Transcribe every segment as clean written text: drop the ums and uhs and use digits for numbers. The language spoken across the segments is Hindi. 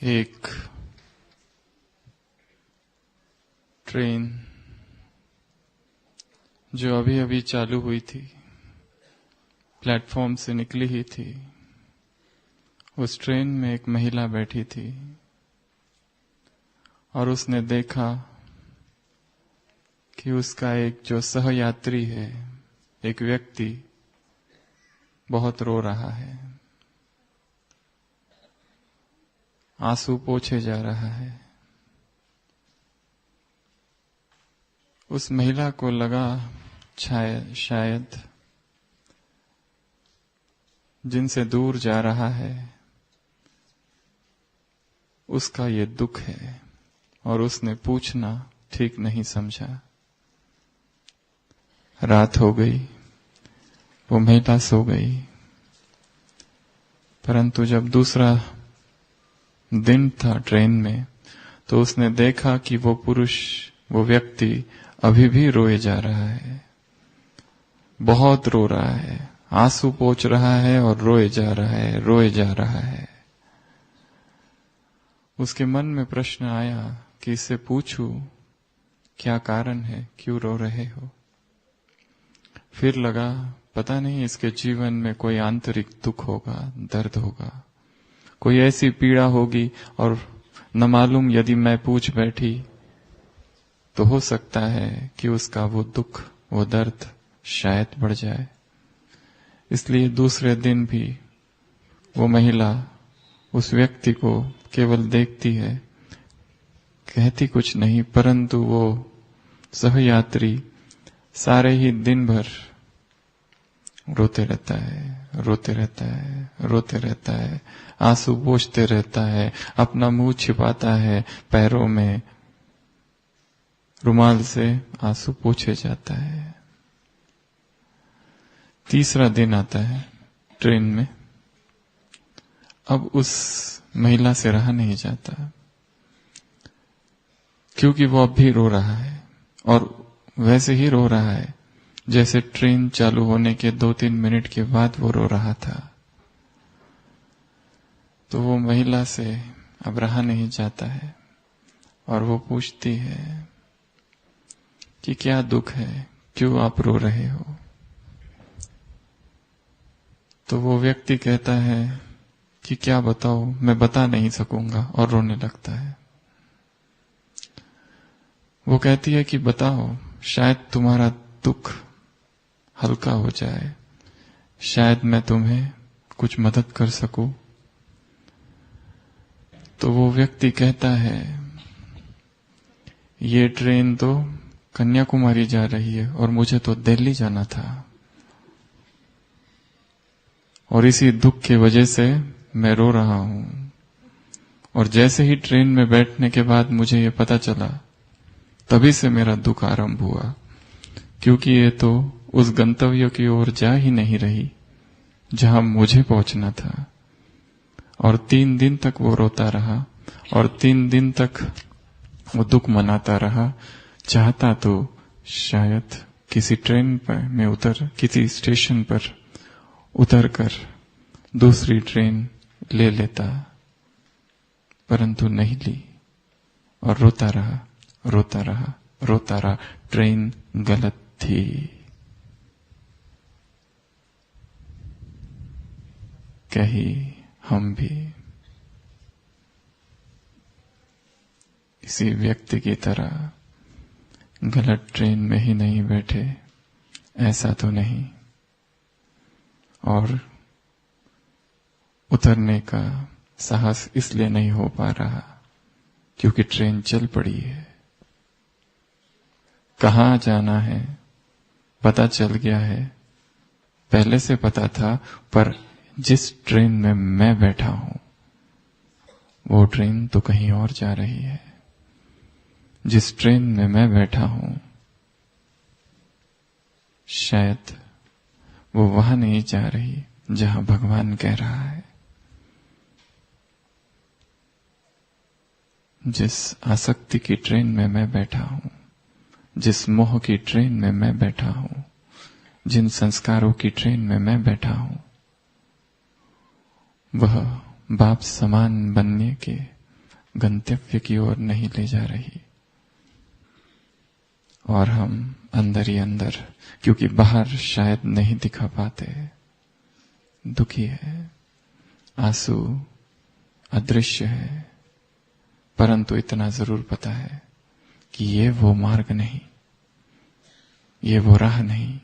एक ट्रेन जो अभी अभी चालू हुई थी, प्लेटफॉर्म से निकली ही थी। उस ट्रेन में एक महिला बैठी थी और उसने देखा कि उसका एक जो सहयात्री है, एक व्यक्ति बहुत रो रहा है, आंसू पोंछे जा रहा है। उस महिला को लगा शायद जिनसे दूर जा रहा है उसका ये दुख है, और उसने पूछना ठीक नहीं समझा। रात हो गई, वो महिला सो गई, परंतु जब दूसरा दिन था ट्रेन में तो उसने देखा कि वो पुरुष, वो व्यक्ति अभी भी रोए जा रहा है, बहुत रो रहा है, आंसू पोंछ रहा है और रोए जा रहा है, रोए जा रहा है। उसके मन में प्रश्न आया कि इससे पूछूं क्या कारण है, क्यों रो रहे हो। फिर लगा पता नहीं इसके जीवन में कोई आंतरिक दुख होगा, दर्द होगा, कोई ऐसी पीड़ा होगी, और न मालूम यदि मैं पूछ बैठी तो हो सकता है कि उसका वो दुख, वो दर्द शायद बढ़ जाए। इसलिए दूसरे दिन भी वो महिला उस व्यक्ति को केवल देखती है, कहती कुछ नहीं, परंतु वो सहयात्री सारे ही दिन भर रोते रहता है, रोते रहता है, रोते रहता है, आंसू पोंछते रहता है, अपना मुंह छिपाता है, पैरों में रुमाल से आंसू पोंछे जाता है। तीसरा दिन आता है ट्रेन में। अब उस महिला से रहा नहीं जाता, क्योंकि वो अब भी रो रहा है, और वैसे ही रो रहा है जैसे ट्रेन चालू होने के 2-3 मिनट के बाद वो रो रहा था। तो वो महिला से अब रहा नहीं जाता है और वो पूछती है कि क्या दुख है, क्यों आप रो रहे हो। तो वो व्यक्ति कहता है कि क्या बताओ, मैं बता नहीं सकूंगा, और रोने लगता है। वो कहती है कि बताओ, शायद तुम्हारा दुख हल्का हो जाए, शायद मैं तुम्हें कुछ मदद कर सकूं। तो वो व्यक्ति कहता है, ये ट्रेन तो कन्याकुमारी जा रही है और मुझे तो दिल्ली जाना था, और इसी दुख की वजह से मैं रो रहा हूं। और जैसे ही ट्रेन में बैठने के बाद मुझे ये पता चला, तभी से मेरा दुख आरंभ हुआ, क्योंकि ये तो उस गंतव्य की ओर जा ही नहीं रही जहां मुझे पहुंचना था। और 3 दिन तक वो रोता रहा, और 3 दिन तक वो दुख मनाता रहा। चाहता तो शायद किसी ट्रेन पर किसी स्टेशन पर उतरकर दूसरी ट्रेन ले लेता, परंतु नहीं ली, और रोता रहा, रोता रहा, रोता रहा। ट्रेन गलत थी। कहीं हम भी इसी व्यक्ति की तरह गलत ट्रेन में ही नहीं बैठे, ऐसा तो नहीं, और उतरने का साहस इसलिए नहीं हो पा रहा क्योंकि ट्रेन चल पड़ी है। कहाँ जाना है पता चल गया है, पहले से पता था, पर जिस ट्रेन में मैं बैठा हूं वो ट्रेन तो कहीं और जा रही है। जिस ट्रेन में मैं बैठा हूं शायद वो वहां नहीं जा रही जहां भगवान कह रहा है। जिस आसक्ति की ट्रेन में मैं बैठा हूं, जिस मोह की ट्रेन में मैं बैठा हूं, जिन संस्कारों की ट्रेन में मैं बैठा हूं, वह बाप समान बनने के गंतव्य की ओर नहीं ले जा रही। और हम अंदर ही अंदर, क्योंकि बाहर शायद नहीं दिखा पाते, दुखी है, आंसू अदृश्य है, परंतु इतना जरूर पता है कि ये वो मार्ग नहीं, ये वो राह नहीं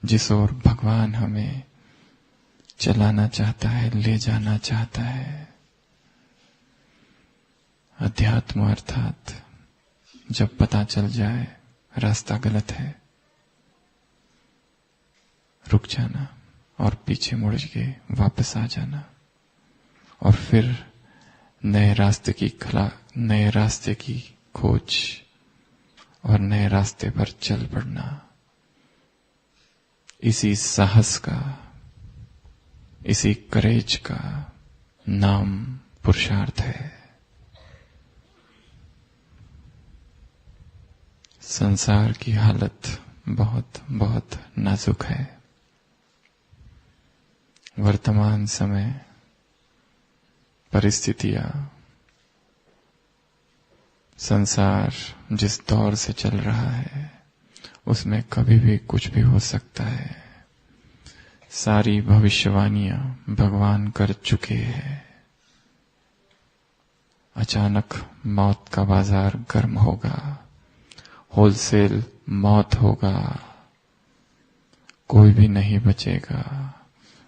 जिस ओर भगवान हमें चलाना चाहता है, ले जाना चाहता है। अध्यात्म अर्थात जब पता चल जाए रास्ता गलत है, रुक जाना और पीछे मुड़ के वापस आ जाना और फिर नए रास्ते की खोज और नए रास्ते पर चल पड़ना। इसी साहस का, इसी करेज का नाम पुरुषार्थ है। संसार की हालत बहुत बहुत नाजुक है। वर्तमान समय परिस्थितियां, संसार जिस दौर से चल रहा है उसमें कभी भी कुछ भी हो सकता है। सारी भविष्यवाणियां भगवान कर चुके हैं। अचानक मौत का बाजार गर्म होगा, होलसेल मौत होगा, कोई भी नहीं बचेगा।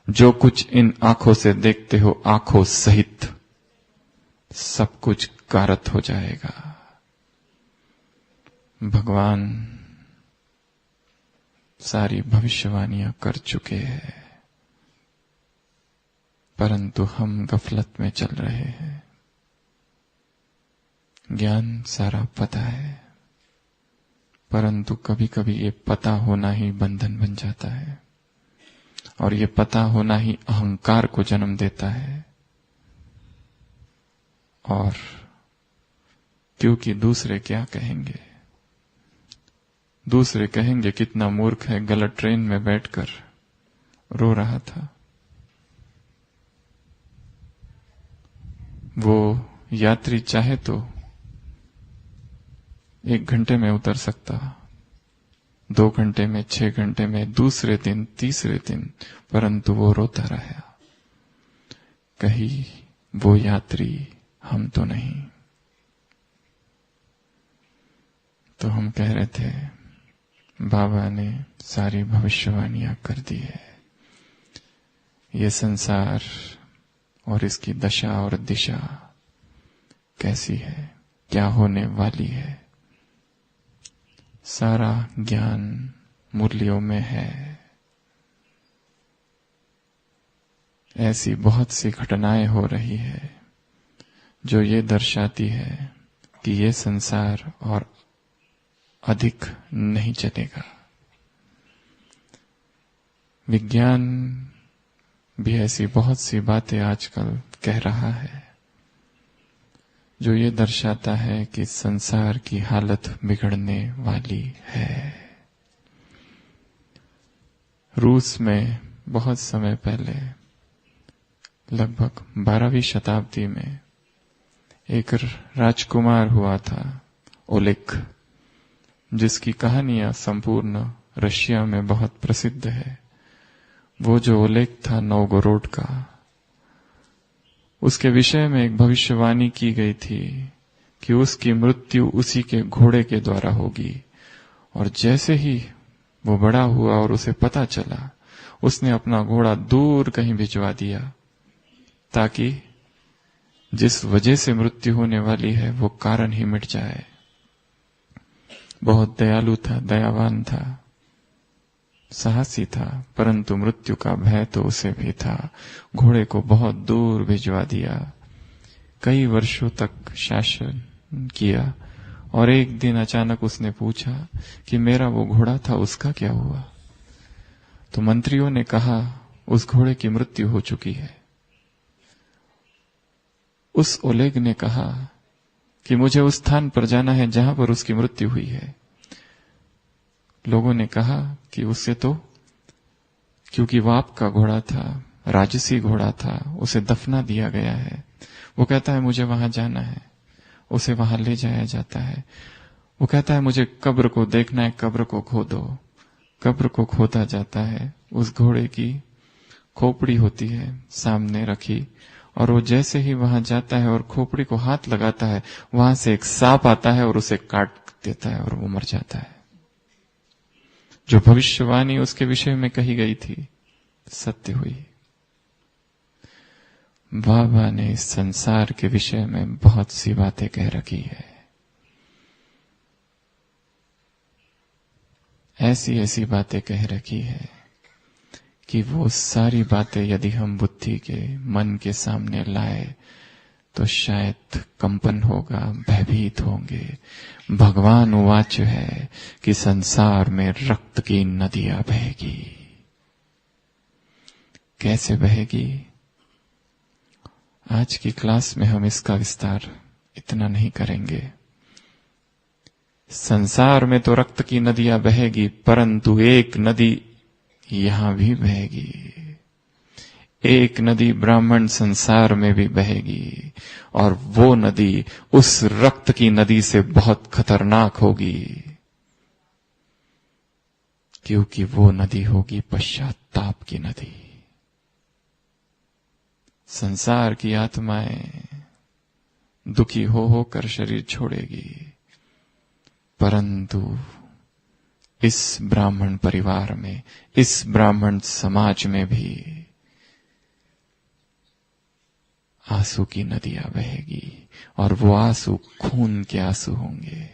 जो कुछ इन आंखों से देखते हो, आंखों सहित सब कुछ कारत हो जाएगा। भगवान सारी भविष्यवाणियां कर चुके हैं, परंतु हम गफलत में चल रहे हैं। ज्ञान सारा पता है, परंतु कभी कभी ये पता होना ही बंधन बन जाता है और ये पता होना ही अहंकार को जन्म देता है। और क्योंकि दूसरे क्या कहेंगे, दूसरे कहेंगे कितना मूर्ख है, गलत ट्रेन में बैठकर रो रहा था। वो यात्री चाहे तो 1 घंटे में उतर सकता, 2 घंटे में, 6 घंटे में, दूसरे दिन, तीसरे दिन, परंतु वो रोता रहा। कहीं वो यात्री, हम तो नहीं। तो हम कह रहे थे बाबा ने सारी भविष्यवाणियां कर दी है। ये संसार और इसकी दशा और दिशा कैसी है, क्या होने वाली है, सारा ज्ञान मुरलियों में है। ऐसी बहुत सी घटनाएं हो रही है जो ये दर्शाती है कि ये संसार और अधिक नहीं चलेगा। विज्ञान भी ऐसी बहुत सी बातें आजकल कह रहा है जो ये दर्शाता है कि संसार की हालत बिगड़ने वाली है। रूस में बहुत समय पहले, लगभग 12वीं शताब्दी में, एक राजकुमार हुआ था, ओलेग, जिसकी कहानियां संपूर्ण रशिया में बहुत प्रसिद्ध है। वो जो ओलेग था नोवगोरोड का, उसके विषय में एक भविष्यवाणी की गई थी कि उसकी मृत्यु उसी के घोड़े के द्वारा होगी। और जैसे ही वो बड़ा हुआ और उसे पता चला, उसने अपना घोड़ा दूर कहीं भिजवा दिया ताकि जिस वजह से मृत्यु होने वाली है वो कारण ही मिट जाए। बहुत दयालु था, दयावान था, साहसी था, परंतु मृत्यु का भय तो उसे भी था। घोड़े को बहुत दूर भिजवा दिया, कई वर्षों तक शासन किया और एक दिन अचानक उसने पूछा कि मेरा वो घोड़ा था, उसका क्या हुआ? तो मंत्रियों ने कहा उस घोड़े की मृत्यु हो चुकी है। उस ओलेग ने कहा कि मुझे उस स्थान पर जाना है जहां पर उसकी मृत्यु हुई है। लोगों ने कहा कि उससे तो, क्योंकि वो आपका घोड़ा था, राजसी घोड़ा था, उसे दफना दिया गया है। वो कहता है मुझे वहां जाना है। उसे वहां ले जाया जाता है। वो कहता है मुझे कब्र को देखना है, कब्र को खोदो। कब्र को खोदा जाता है। उस घोड़े की खोपड़ी होती है सामने रखी, और वो जैसे ही वहां जाता है और खोपड़ी को हाथ लगाता है, वहां से एक सांप आता है और उसे काट देता है और वो मर जाता है। जो भविष्यवाणी उसके विषय में कही गई थी सत्य हुई। बाबा ने इस संसार के विषय में बहुत सी बातें कह रखी है। ऐसी ऐसी बातें कह रखी है कि वो सारी बातें यदि हम बुद्धि के मन के सामने लाए तो शायद कंपन होगा, भयभीत होंगे। भगवान उवाच है कि संसार में रक्त की नदियां बहेगी। कैसे बहेगी? आज की क्लास में हम इसका विस्तार इतना नहीं करेंगे। संसार में तो रक्त की नदियां बहेगी, परंतु एक नदी यहां भी बहेगी। एक नदी ब्राह्मण संसार में भी बहेगी, और वो नदी उस रक्त की नदी से बहुत खतरनाक होगी, क्योंकि वो नदी होगी पश्चाताप की नदी। संसार की आत्माएं दुखी हो होकर शरीर छोड़ेगी, परंतु इस ब्राह्मण परिवार में, इस ब्राह्मण समाज में भी आंसू की नदियां बहेगी, और वो आंसू खून के आंसू होंगे,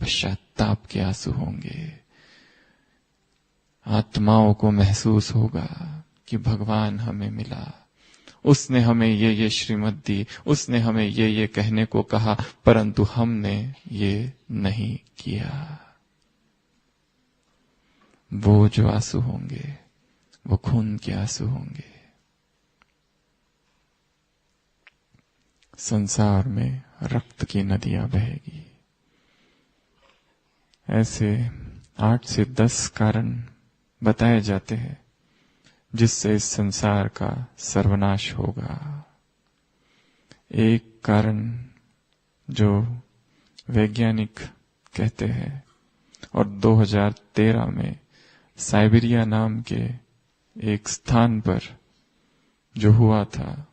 पश्चाताप के आंसू होंगे। आत्माओं को महसूस होगा कि भगवान हमें मिला, उसने हमें ये श्रीमत दी, उसने हमें ये कहने को कहा, परंतु हमने ये नहीं किया। वो जो आंसू होंगे वो खून के आंसू होंगे। संसार में रक्त की नदियां बहेगी। ऐसे 8 से 10 कारण बताए जाते हैं जिससे इस संसार का सर्वनाश होगा। एक कारण जो वैज्ञानिक कहते हैं, और 2013 में साइबेरिया नाम के एक स्थान पर जो हुआ था,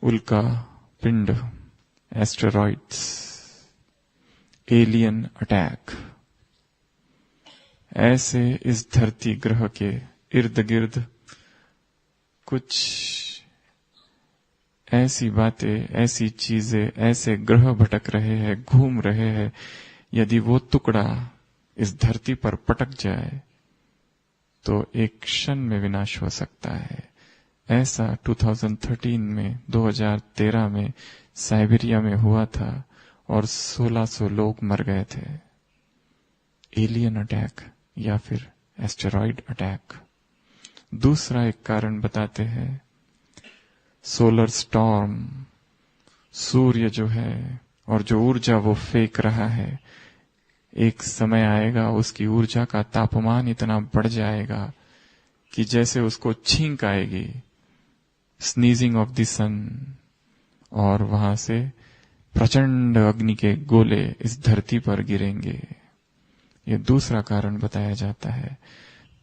उल्का पिंड, एस्टेरॉइड्स, एलियन अटैक, ऐसे इस धरती ग्रह के इर्द गिर्द कुछ ऐसी बातें, ऐसी चीजें, ऐसे ग्रह भटक रहे हैं, घूम रहे हैं। यदि वो टुकड़ा इस धरती पर पटक जाए तो एक क्षण में विनाश हो सकता है। ऐसा 2013 में, 2013 में साइबेरिया में हुआ था और 1600 लोग मर गए थे। एलियन अटैक या फिर एस्टेरॉइड अटैक। दूसरा एक कारण बताते हैं, सोलर स्टॉर्म, सूर्य जो है और जो ऊर्जा वो फेंक रहा है, एक समय आएगा उसकी ऊर्जा का तापमान इतना बढ़ जाएगा कि जैसे उसको छींक आएगी, स्नीजिंग ऑफ द सन, और वहां से प्रचंड अग्नि के गोले इस धरती पर गिरेंगे। ये दूसरा कारण बताया जाता है।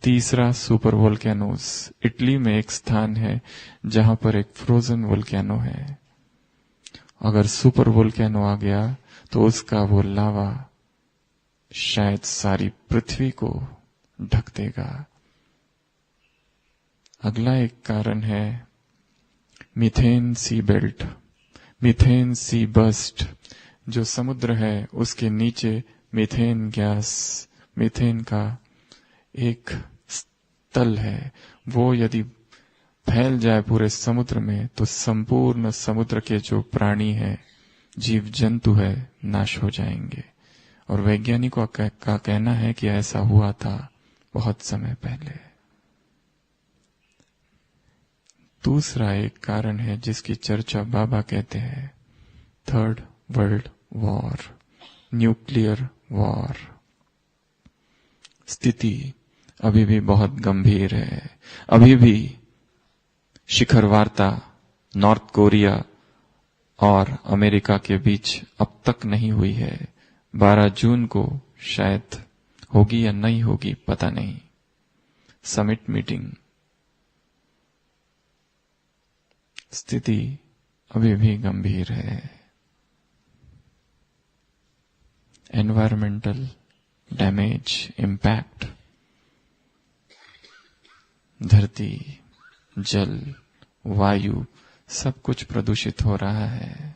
तीसरा, सुपर वोल्केनोस। इटली में एक स्थान है जहां पर एक फ्रोजन वोल्केनो है। अगर सुपर वोल्केनो आ गया तो उसका वो लावा शायद सारी पृथ्वी को ढक देगा। अगला एक कारण है methane sea belt, methane sea bust. जो समुद्र है उसके नीचे मीथेन गैस, मीथेन का एक तल है, वो यदि फैल जाए पूरे समुद्र में तो संपूर्ण समुद्र के जो प्राणी हैं, जीव जंतु है, नाश हो जाएंगे। और वैज्ञानिकों का कहना है कि ऐसा हुआ था बहुत समय पहले। दूसरा एक कारण है जिसकी चर्चा बाबा कहते हैं, third world war, nuclear war. स्थिति अभी भी बहुत गंभीर है। अभी भी शिखर वार्ता नॉर्थ कोरिया और अमेरिका के बीच अब तक नहीं हुई है। 12 जून को शायद होगी या नहीं होगी, पता नहीं। Summit meeting. स्थिति अभी भी गंभीर है। एनवायरमेंटल डैमेज, इंपैक्ट, धरती, जल, वायु सब कुछ प्रदूषित हो रहा है।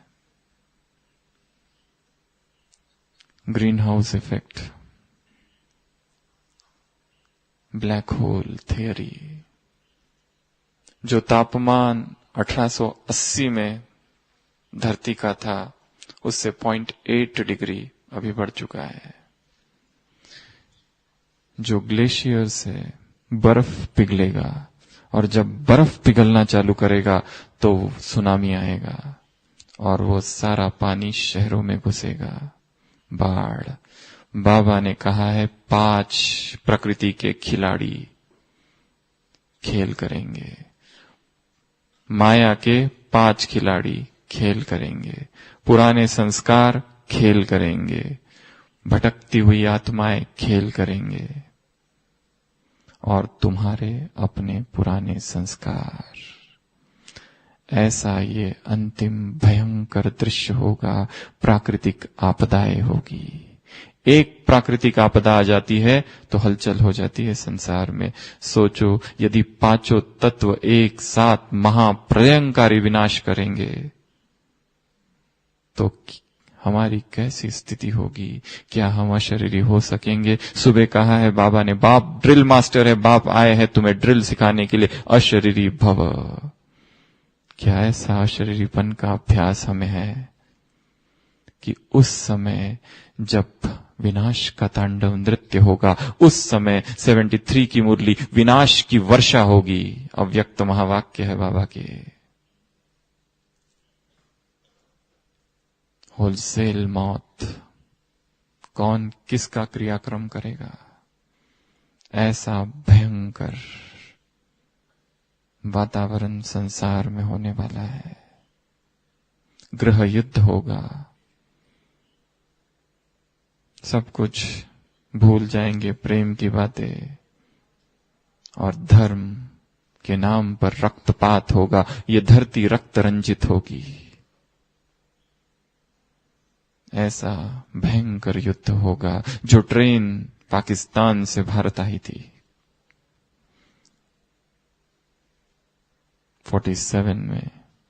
Green house effect, black hole theory, जो तापमान 1880 में धरती का था उससे 0.8 डिग्री अभी बढ़ चुका है। जो ग्लेशियर से बर्फ पिघलेगा और जब बर्फ पिघलना चालू करेगा तो सुनामी आएगा और वो सारा पानी शहरों में घुसेगा। बाढ़। बाबा ने कहा है 5 प्रकृति के खिलाड़ी खेल करेंगे। माया के 5 खिलाड़ी खेल करेंगे। पुराने संस्कार खेल करेंगे। भटकती हुई आत्माएं खेल करेंगे और तुम्हारे अपने पुराने संस्कार। ऐसा ये अंतिम भयंकर दृश्य होगा। प्राकृतिक आपदाएं होगी। एक प्राकृतिक आपदा आ जाती है तो हलचल हो जाती है संसार में। सोचो यदि 5 तत्व एक साथ महाप्रलयंकारी विनाश करेंगे तो हमारी कैसी स्थिति होगी। क्या हम अशरीरी हो सकेंगे। सुबह कहा है बाबा ने, बाप ड्रिल मास्टर है, बाप आए हैं तुम्हें ड्रिल सिखाने के लिए, अशरीरी भव। क्या ऐसा अशरीरीपन का अभ्यास हमें है कि उस समय जब विनाश का तांडव नृत्य होगा, उस समय 73 की मुरली विनाश की वर्षा होगी। अव्यक्त महावाक्य है बाबा के। होलसेल मौत। कौन किसका क्रियाक्रम करेगा। ऐसा भयंकर वातावरण संसार में होने वाला है। गृह युद्ध होगा। सब कुछ भूल जाएंगे, प्रेम की बातें, और धर्म के नाम पर रक्तपात होगा। ये धरती रक्त रंजित होगी। ऐसा भयंकर युद्ध होगा। जो ट्रेन पाकिस्तान से भारत आई थी 47 में,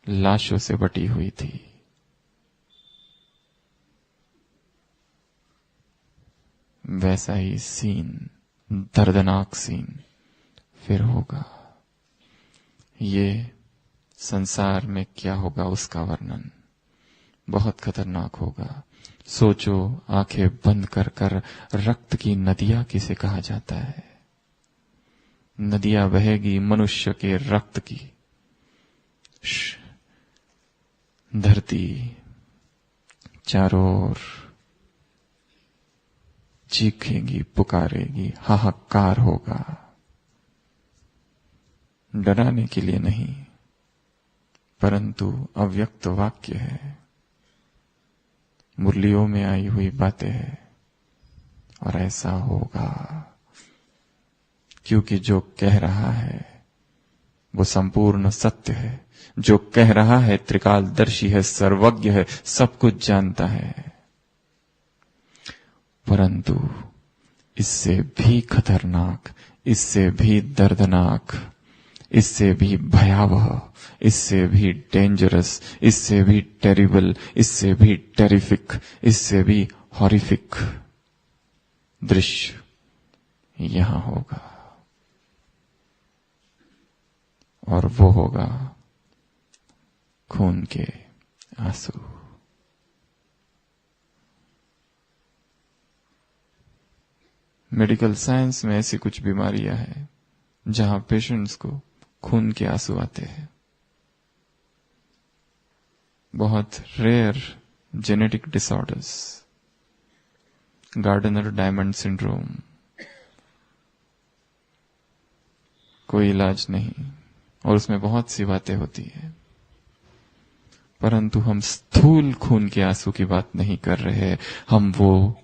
लाशों से बटी हुई थी। वैसा ही सीन, दर्दनाक सीन फिर होगा। ये संसार में क्या होगा उसका वर्णन बहुत खतरनाक होगा। सोचो, आंखें बंद कर कर रक्त की नदियां किसे कहा जाता है। नदियां बहेगी मनुष्य के रक्त की। धरती चारों ओर चीखेगी, पुकारेगी, हाहाकार होगा। डराने के लिए नहीं, परंतु अव्यक्त वाक्य है, मुरलियों में आई हुई बातें हैं और ऐसा होगा। क्योंकि जो कह रहा है वो संपूर्ण सत्य है। जो कह रहा है त्रिकालदर्शी है, सर्वज्ञ है, सब कुछ जानता है। परंतु इससे भी खतरनाक, इससे भी दर्दनाक, इससे भी भयावह, इससे भी डेंजरस, इससे भी टेरिबल, इससे भी टेरिफिक, इससे भी हॉरिफिक दृश्य यहां होगा। और वो होगा खून के आंसू। मेडिकल साइंस में ऐसी कुछ बीमारियां हैं जहां पेशेंट्स को खून के आंसू आते हैं। बहुत rare genetic disorders, Gardner Diamond syndrome, कोई इलाज नहीं और उसमें बहुत सी बातें होती है। परंतु हम स्थूल खून के आंसू की बात नहीं कर रहे। हम वो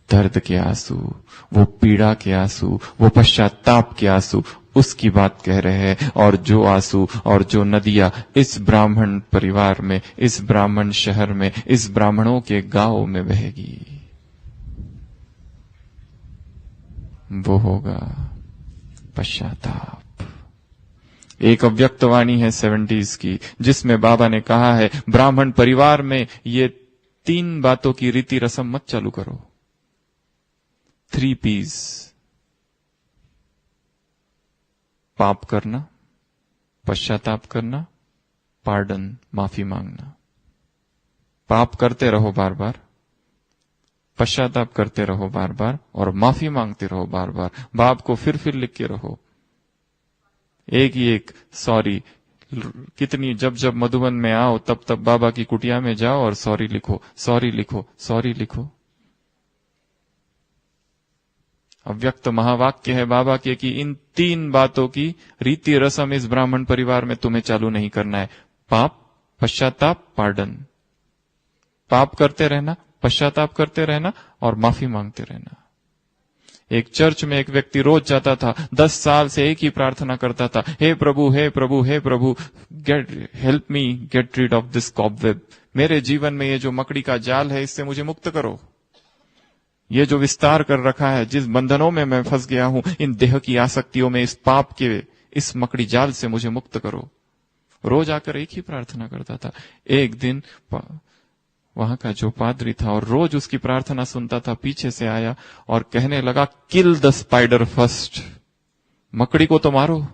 दर्द के आंसू, वो पीड़ा के आंसू, वो पश्चाताप के आंसू, उसकी बात कह रहे हैं। और जो आंसू और जो नदियां इस ब्राह्मण परिवार में, इस ब्राह्मण शहर में, इस ब्राह्मणों के गांव में बहेगी, वो होगा पश्चाताप। एक अव्यक्त वाणी है 70s की, जिसमें बाबा ने कहा है ब्राह्मण परिवार में ये 3 बातों की रीति रस्म मत चालू करो। 3 P's, पाप करना, पश्चाताप करना, पार्डन, माफी मांगना। पाप करते रहो बार बार, पश्चाताप करते रहो बार बार, और माफी मांगते रहो बार बार। बाप को फिर लिख के रहो, एक ही एक सॉरी। कितनी जब जब मधुबन में आओ तब तब बाबा की कुटिया में जाओ और सॉरी लिखो, सॉरी लिखो, सॉरी लिखो। अव्यक्त महावाक्य है बाबा के कि इन 3 बातों की रीति रस्म इस ब्राह्मण परिवार में तुम्हें चालू नहीं करना है। पाप, पश्चाताप, पार्डन। पाप करते रहना, पश्चाताप करते रहना और माफी मांगते रहना। एक चर्च में एक व्यक्ति रोज जाता था, 10 साल से एक ही प्रार्थना करता था, हे प्रभु, हे प्रभु, हे प्रभु, help me get rid of this cobweb. मेरे जीवन में ये जो मकड़ी का जाल है, इससे मुझे मुक्त करो। ये जो विस्तार कर रखा है, जिस बंधनों में मैं फंस गया हूं, इन देह की आसक्तियों में, इस पाप के इस मकड़ी जाल से मुझे मुक्त करो। रोज आकर एक ही प्रार्थना करता था। एक दिन वहां का जो पादरी था और रोज उसकी प्रार्थना सुनता था, पीछे से आया और कहने लगा, किल द स्पाइडर फर्स्ट। मकड़ी को तो मारो।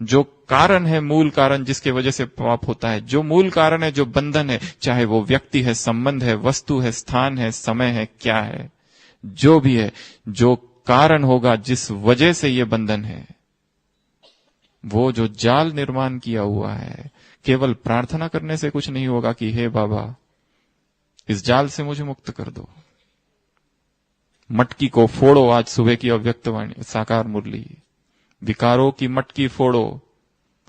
जो कारण है, मूल कारण जिसके वजह से पाप होता है, जो मूल कारण है, जो बंधन है, चाहे वो व्यक्ति है, संबंध है, वस्तु है, स्थान है, समय है, क्या है, जो भी है, जो कारण होगा जिस वजह से ये बंधन है, वो जो जाल निर्माण किया हुआ है, केवल प्रार्थना करने से कुछ नहीं होगा कि हे बाबा, इस जाल से मुझे मुक्त कर दो। मटकी को फोड़ो। आज सुबह की अव्यक्त वाणी साकार मुरली, विकारों की मटकी फोड़ो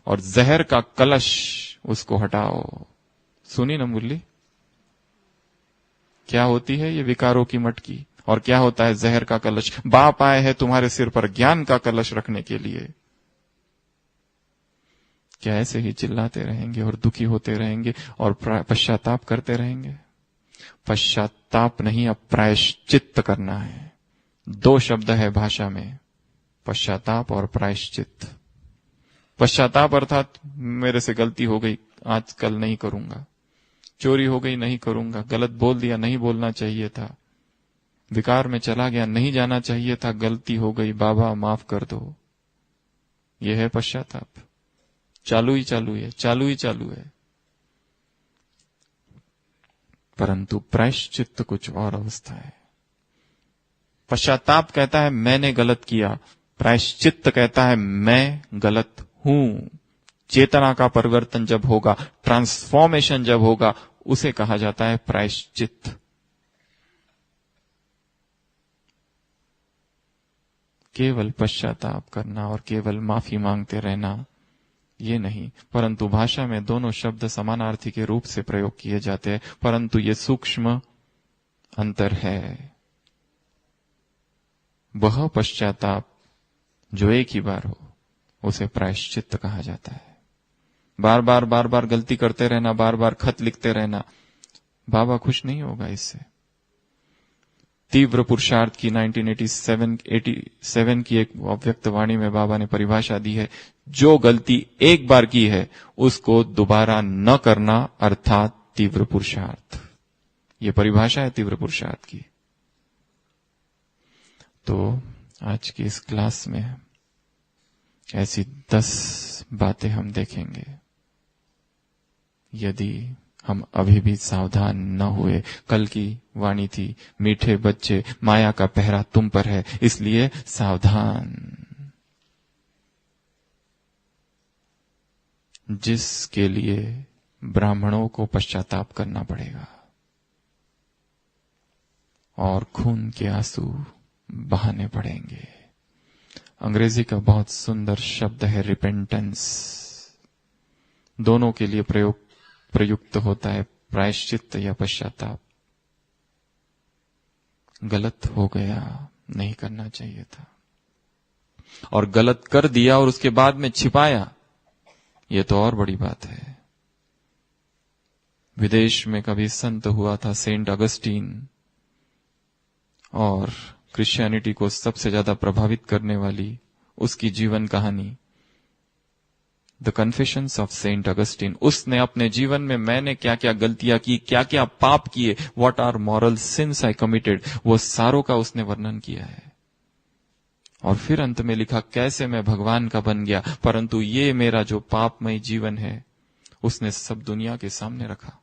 और जहर का कलश उसको हटाओ। सुनी ना मुरली? क्या होती है ये विकारों की मटकी और क्या होता है जहर का कलश? बाप आए हैं तुम्हारे सिर पर ज्ञान का कलश रखने के लिए। क्या ऐसे ही चिल्लाते रहेंगे और दुखी होते रहेंगे और पश्चाताप करते रहेंगे? पश्चाताप नहीं, अब प्रायश्चित्त करना है। 2 शब्द है भाषा में, पश्चाताप और प्रायश्चित्त। पश्चाताप अर्थात मेरे से गलती हो गई, आज कल नहीं करूंगा। चोरी हो गई, नहीं करूंगा। गलत बोल दिया, नहीं बोलना चाहिए था। विकार में चला गया, नहीं जाना चाहिए था। गलती हो गई, बाबा माफ कर दो। यह है पश्चाताप। चालू ही चालू है, चालू ही चालू है। परंतु प्रायश्चित्त कुछ और अवस्था है। पश्चाताप कहता है मैंने गलत किया, प्रायश्चित्त कहता है मैं गलत हूं। चेतना का परिवर्तन जब होगा, ट्रांसफॉर्मेशन जब होगा, उसे कहा जाता है प्रायश्चित्त। केवल पश्चाताप करना और केवल माफी मांगते रहना ये नहीं, परंतु भाषा में दोनों शब्द समानार्थी के रूप से प्रयोग किए जाते हैं, परंतु ये सूक्ष्म अंतर है। वह पश्चाताप जो एक ही बार हो, उसे प्रायश्चित्त कहा जाता है। बार बार गलती करते रहना, बार बार खत लिखते रहना, बाबा खुश नहीं होगा इससे। तीव्र पुरुषार्थ की 1987 की एक अव्यक्त वाणी में बाबा ने परिभाषा दी है, जो गलती एक बार की है उसको दोबारा न करना, अर्थात तीव्र पुरुषार्थ। ये परिभाषा है तीव्र पुरुषार्थ की। तो आज की इस क्लास में ऐसी 10 बातें हम देखेंगे। यदि हम अभी भी सावधान न हुए, कल की वाणी थी, मीठे बच्चे, माया का पहरा तुम पर है, इसलिए सावधान। जिसके लिए ब्राह्मणों को पश्चाताप करना पड़ेगा और खून के आंसू बहाने पड़ेंगे। अंग्रेजी का बहुत सुंदर शब्द है रिपेंटेंस। दोनों के लिए प्रयुक्त होता है प्रायश्चित्त या पश्चाताप। गलत हो गया, नहीं करना चाहिए था, और गलत कर दिया और उसके बाद में छिपाया, यह तो और बड़ी बात है। विदेश में कभी संत हुआ था सेंट अगस्टीन, और क्रिश्चियनिटी को सबसे ज्यादा प्रभावित करने वाली उसकी जीवन कहानी the confessions of Saint Augustine. उसने अपने जीवन में मैंने क्या क्या गलतियां की, क्या क्या पाप किए, what are moral sins I committed, वो सारों का उसने वर्णन किया है। और फिर अंत में लिखा कैसे मैं भगवान का बन गया, परंतु ये मेरा जो पापमय जीवन है उसने सब दुनिया के सामने रखा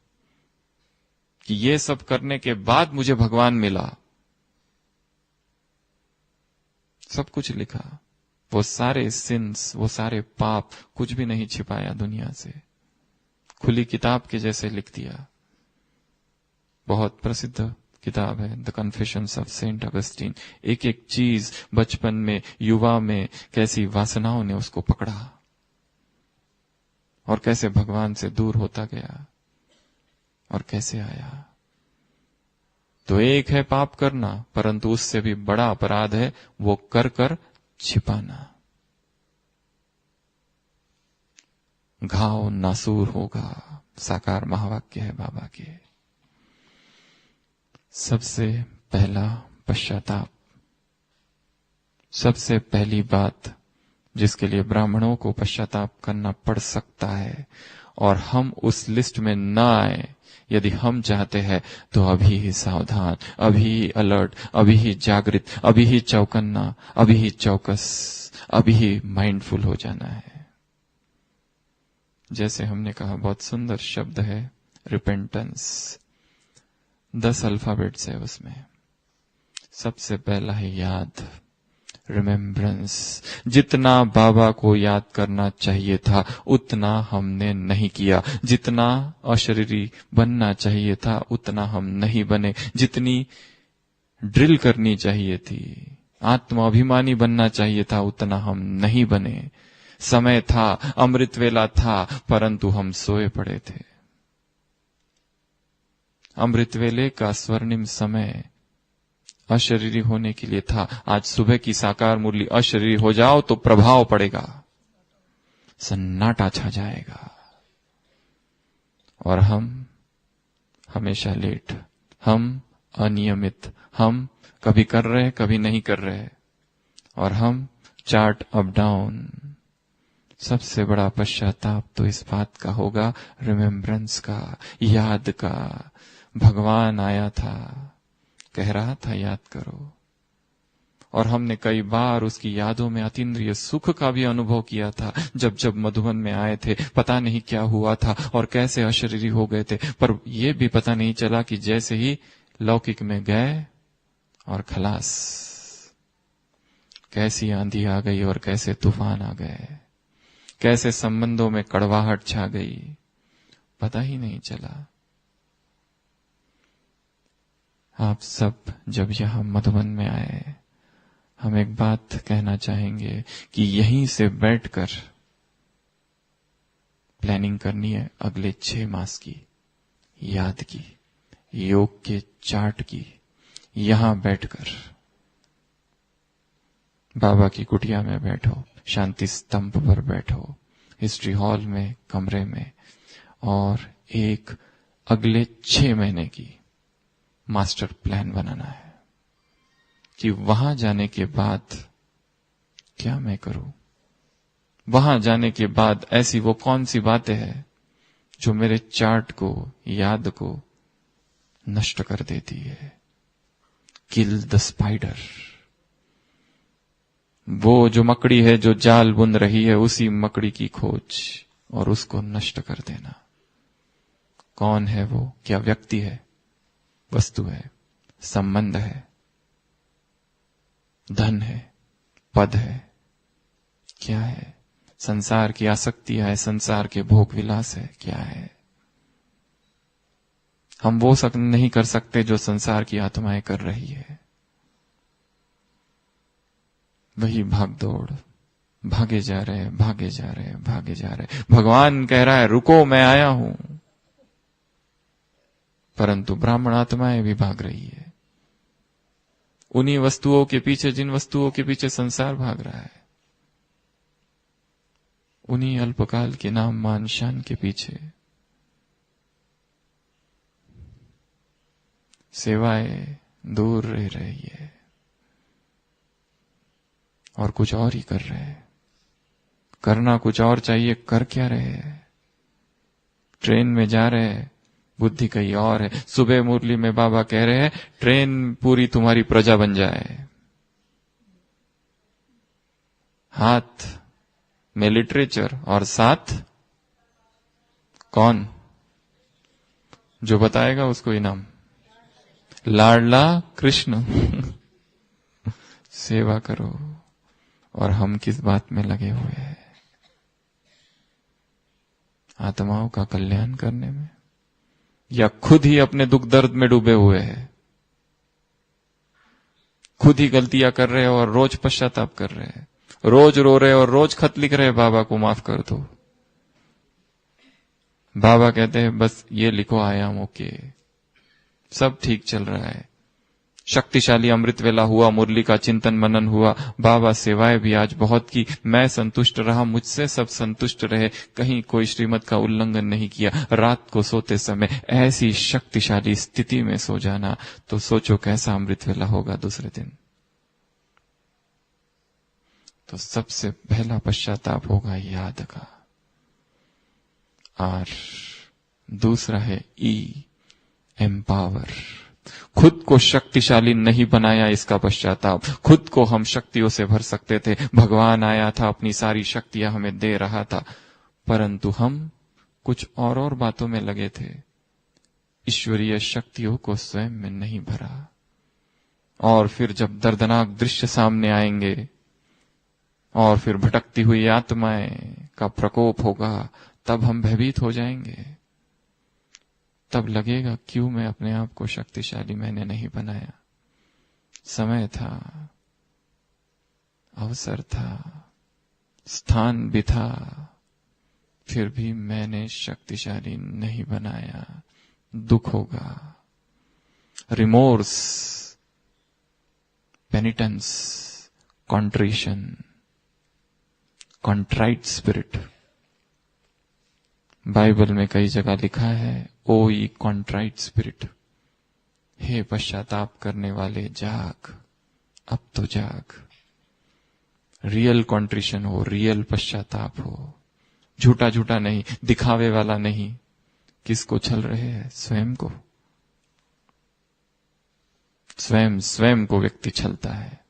कि ये सब करने के बाद मुझे भगवान मिला। सब कुछ लिखा, वो सारे सिंस, वो सारे पाप, कुछ भी नहीं छिपाया दुनिया से, खुली किताब के जैसे लिख दिया। बहुत प्रसिद्ध किताब है the confessions of Saint Augustine. एक एक चीज बचपन में, युवा में कैसी वासनाओं ने उसको पकड़ा और कैसे भगवान से दूर होता गया और कैसे आया। तो एक है पाप करना, परंतु उससे भी बड़ा अपराध है वो कर कर छिपाना। घाव नासूर होगा, साकार महावाक्य है बाबा के। सबसे पहला पश्चाताप, सबसे पहली बात जिसके लिए ब्राह्मणों को पश्चाताप करना पड़ सकता है, और हम उस लिस्ट में ना आए यदि हम चाहते हैं, तो अभी ही सावधान, अभी ही अलर्ट, अभी ही जागृत, अभी ही चौकन्ना, अभी ही चौकस, अभी ही माइंडफुल हो जाना है। जैसे हमने कहा, बहुत सुंदर शब्द है रिपेंटेंस। 10 अल्फाबेट्स है उसमें। सबसे पहला है याद, रिमेम्बरेंस। जितना बाबा को याद करना चाहिए था उतना हमने नहीं किया, जितना अशरीरी बनना चाहिए था उतना हम नहीं बने, जितनी ड्रिल करनी चाहिए थी, आत्माभिमानी बनना चाहिए था उतना हम नहीं बने। समय था, अमृत वेला था, परंतु हम सोए पड़े थे। अमृत वेले का स्वर्णिम समय अशरीरी होने के लिए था। आज सुबह की साकार मुरली अशरीरी हो जाओ तो प्रभाव पड़ेगा, सन्नाटा छा जाएगा, और हम हमेशा लेट, हम अनियमित, हम कभी कर रहे कभी नहीं कर रहे, और हम चार्ट अप डाउन। सबसे बड़ा पश्चाताप तो इस बात का होगा, रिमेम्बरेंस का, याद का। भगवान आया था, कह रहा था याद करो, और हमने कई बार उसकी यादों में अतीन्द्रिय सुख का भी अनुभव किया था। जब जब मधुबन में आए थे, पता नहीं क्या हुआ था और कैसे अशरीरी हो गए थे, पर यह भी पता नहीं चला कि जैसे ही लौकिक में गए और खलास, कैसी आंधी आ गई और कैसे तूफान आ गए, कैसे संबंधों में कड़वाहट छा गई, पता ही नहीं चला। आप सब जब यहां मधुबन में आए, हम एक बात कहना चाहेंगे कि यहीं से बैठकर प्लानिंग करनी है अगले 6 मास की, याद की, योग के चार्ट की। यहां बैठकर बाबा की कुटिया में बैठो, शांति स्तंभ पर बैठो, हिस्ट्री हॉल में, कमरे में, और एक अगले 6 महीने की मास्टर प्लान बनाना है कि वहां जाने के बाद क्या मैं करूं। वहां जाने के बाद ऐसी वो कौन सी बातें हैं जो मेरे चार्ट को, याद को नष्ट कर देती है। Kill the spider. वो जो मकड़ी है जो जाल बुन रही है, उसी मकड़ी की खोज और उसको नष्ट कर देना। कौन है वो? क्या व्यक्ति है, वस्तु है, संबंध है, धन है, पद है, क्या है? संसार की आसक्ति है, संसार के भोग विलास है, क्या है? हम वो सब नहीं कर सकते जो संसार की आत्माएं कर रही है। वही भागदौड़, भागे जा रहे, भागे जा रहे, भागे जा रहे। भगवान कह रहा है रुको, मैं आया हूं, परंतु ब्राह्मण आत्माएं भी भाग रही है उन्हीं वस्तुओं के पीछे, जिन वस्तुओं के पीछे संसार भाग रहा है, उन्हीं अल्पकाल के नाम मान शान के पीछे। सेवाएं दूर रह रही है और कुछ और ही कर रहे हैं। करना कुछ और चाहिए, कर क्या रहे हैं? ट्रेन में जा रहे हैं, बुद्धि कहीं और है। सुबह मुरली में बाबा कह रहे हैं ट्रेन पूरी तुम्हारी प्रजा बन जाए। हाथ में लिटरेचर और साथ कौन? जो बताएगा उसको इनाम। लाडला कृष्ण। सेवा करो। और हम किस बात में लगे हुए हैं? आत्माओं का कल्याण करने में, या खुद ही अपने दुख दर्द में डूबे हुए हैं? खुद ही गलतियां कर रहे हैं और रोज पश्चाताप कर रहे हैं, रोज रो रहे और रोज खत लिख रहे हैं बाबा को माफ कर दो। बाबा कहते हैं बस ये लिखो, आयाम ओके, सब ठीक चल रहा है। शक्तिशाली अमृत वेला हुआ, मुरली का चिंतन मनन हुआ, बाबा सेवाएं भी आज बहुत की, मैं संतुष्ट रहा, मुझसे सब संतुष्ट रहे, कहीं कोई श्रीमत का उल्लंघन नहीं किया। रात को सोते समय ऐसी शक्तिशाली स्थिति में सो जाना, तो सोचो कैसा अमृत वेला होगा दूसरे दिन। तो सबसे पहला पश्चाताप होगा याद का। और दूसरा है एम्पावर। खुद को शक्तिशाली नहीं बनाया, इसका पश्चाताप। खुद को हम शक्तियों से भर सकते थे, भगवान आया था, अपनी सारी शक्तियां हमें दे रहा था, परंतु हम कुछ और बातों में लगे थे, ईश्वरीय शक्तियों को स्वयं में नहीं भरा। और फिर जब दर्दनाक दृश्य सामने आएंगे और फिर भटकती हुई आत्माएं का प्रकोप होगा, तब हम भयभीत हो जाएंगे। तब लगेगा क्यों मैं अपने आप को शक्तिशाली मैंने नहीं बनाया। समय था, अवसर था, स्थान भी था, फिर भी मैंने शक्तिशाली नहीं बनाया। दुख होगा, रिमोर्स, पेनिटेंस, कॉन्ट्रिशन, कॉन्ट्राइट स्पिरिट। बाइबल में कई जगह लिखा है ओ ई कॉन्ट्राइट स्पिरिट, हे पश्चाताप करने वाले जाग, अब तो जाग। रियल कॉन्ट्रिशन हो, रियल पश्चाताप हो, झूठा झूठा नहीं, दिखावे वाला नहीं। किसको छल रहे हैं? स्वयं को। स्वयं को व्यक्ति छलता है।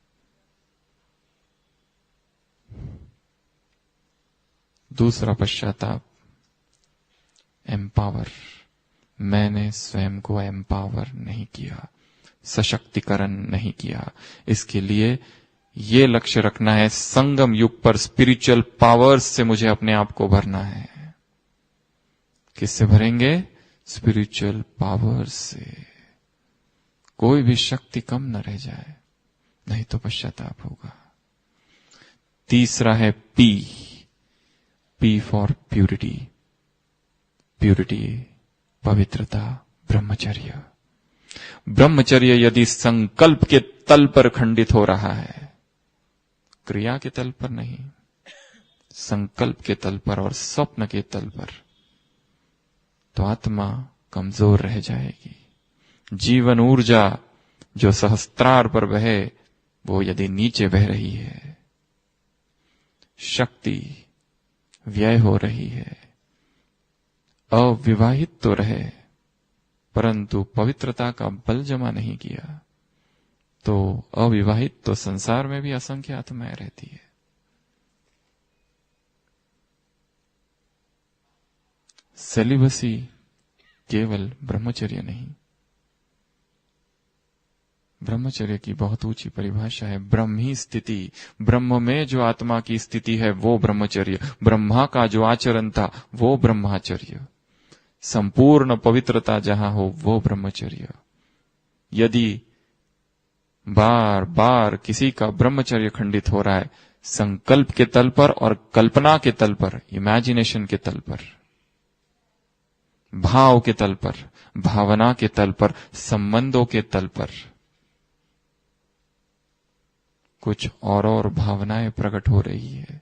दूसरा पश्चाताप एम्पावर। मैंने स्वयं को एम्पावर नहीं किया, सशक्तिकरण नहीं किया। इसके लिए ये लक्ष्य रखना है, संगम युग पर स्पिरिचुअल पावर्स से मुझे अपने आप को भरना है। किससे भरेंगे? स्पिरिचुअल पावर्स से। कोई भी शक्ति कम न रह जाए, नहीं तो पश्चाताप होगा। तीसरा है पी फॉर प्यूरिटी। प्यूरिटी, पवित्रता, ब्रह्मचर्य। ब्रह्मचर्य यदि संकल्प के तल पर खंडित हो रहा है, क्रिया के तल पर नहीं, संकल्प के तल पर और स्वप्न के तल पर, तो आत्मा कमजोर रह जाएगी। जीवन ऊर्जा जो सहस्त्रार पर बहे, वो यदि नीचे बह रही है, शक्ति व्यय हो रही है, अविवाहित तो रहे परंतु पवित्रता का बल जमा नहीं किया, तो अविवाहित तो संसार में भी असंख्य आत्माएं रहती है। सेलिबसी केवल ब्रह्मचर्य नहीं, ब्रह्मचर्य की बहुत ऊंची परिभाषा है। ब्रह्मी स्थिति, ब्रह्म में जो आत्मा की स्थिति है वो ब्रह्मचर्य। ब्रह्मा का जो आचरण था वो ब्रह्माचर्य। संपूर्ण पवित्रता जहां हो वो ब्रह्मचर्य। यदि बार बार किसी का ब्रह्मचर्य खंडित हो रहा है, संकल्प के तल पर और कल्पना के तल पर, इमेजिनेशन के तल पर, भाव के तल पर, भावना के तल पर, संबंधों के तल पर कुछ और भावनाएं प्रकट हो रही है।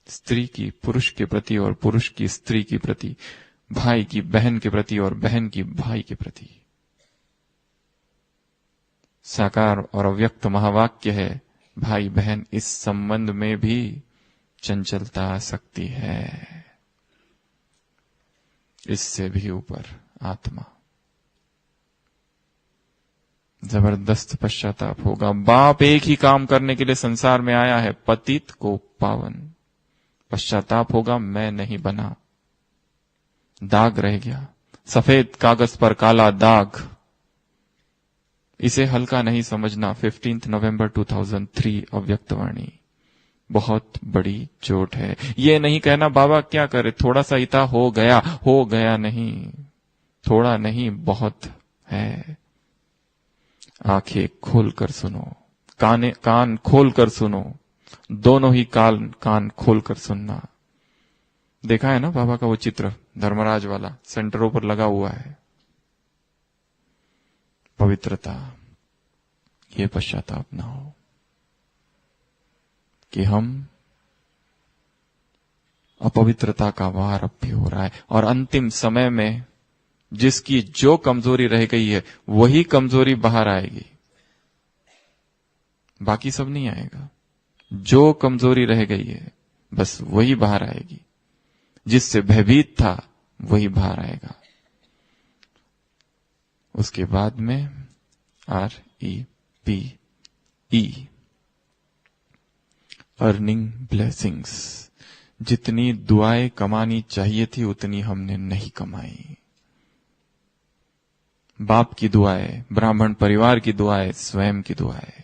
स्त्री की पुरुष के प्रति और पुरुष की स्त्री के प्रति, भाई की बहन के प्रति और बहन की भाई के प्रति। साकार और अव्यक्त महावाक्य है, भाई बहन इस संबंध में भी चंचलता आ सकती है। इससे भी ऊपर आत्मा, जबरदस्त पश्चाताप होगा। बाप एक ही काम करने के लिए संसार में आया है, पतित को पावन। पश्चाताप होगा, मैं नहीं बना, दाग रह गया, सफेद कागज पर काला दाग। इसे हल्का नहीं समझना। 15 नवंबर 2003 अव्यक्तवाणी, बहुत बड़ी चोट है। ये नहीं कहना बाबा क्या करे, थोड़ा सा इता हो गया नहीं, थोड़ा नहीं बहुत है। आंखें खोलकर सुनो, कान खोलकर सुनो, दोनों ही कान खोलकर सुनना। देखा है ना बाबा का वो चित्र, धर्मराज वाला, सेंटरों पर लगा हुआ है। पवित्रता, ये पश्चाताप ना हो कि हम अपवित्रता का वार अब भी हो रहा है, और अंतिम समय में जिसकी जो कमजोरी रह गई है वही कमजोरी बाहर आएगी, बाकी सब नहीं आएगा। जो कमजोरी रह गई है बस वही बाहर आएगी, जिससे भयभीत था वही बाहर आएगा। उसके बाद में REPE, अर्निंग ब्लेसिंग्स। जितनी दुआएं कमानी चाहिए थी उतनी हमने नहीं कमाई। बाप की दुआएं, ब्राह्मण परिवार की दुआएं, स्वयं की दुआएं,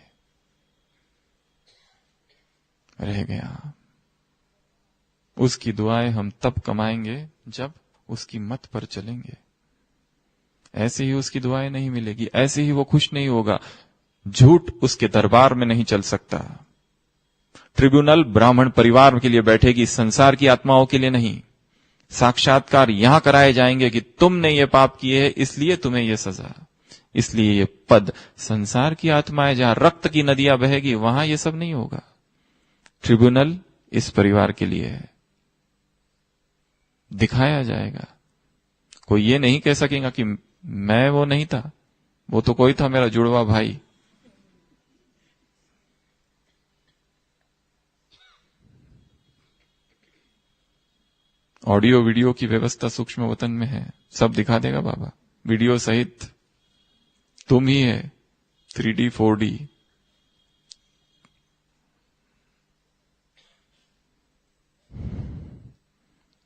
रह गया। उसकी दुआएं हम तब कमाएंगे जब उसकी मत पर चलेंगे। ऐसे ही उसकी दुआएं नहीं मिलेगी, ऐसे ही वो खुश नहीं होगा। झूठ उसके दरबार में नहीं चल सकता। ट्रिब्यूनल ब्राह्मण परिवार के लिए बैठेगी, संसार की आत्माओं के लिए नहीं। साक्षात्कार यहां कराए जाएंगे कि तुमने ये पाप किए हैं इसलिए तुम्हें ये सजा, इसलिए ये पद। संसार की आत्माएं जहां रक्त की नदियां बहेगी वहां ये सब नहीं होगा। ट्रिब्यूनल इस परिवार के लिए है, दिखाया जाएगा। कोई ये नहीं कह सकेगा कि मैं वो नहीं था, वो तो कोई था मेरा जुड़वा भाई। ऑडियो वीडियो की व्यवस्था सूक्ष्म वतन में है, सब दिखा देगा बाबा, वीडियो सहित। तुम ही है 3D 4D।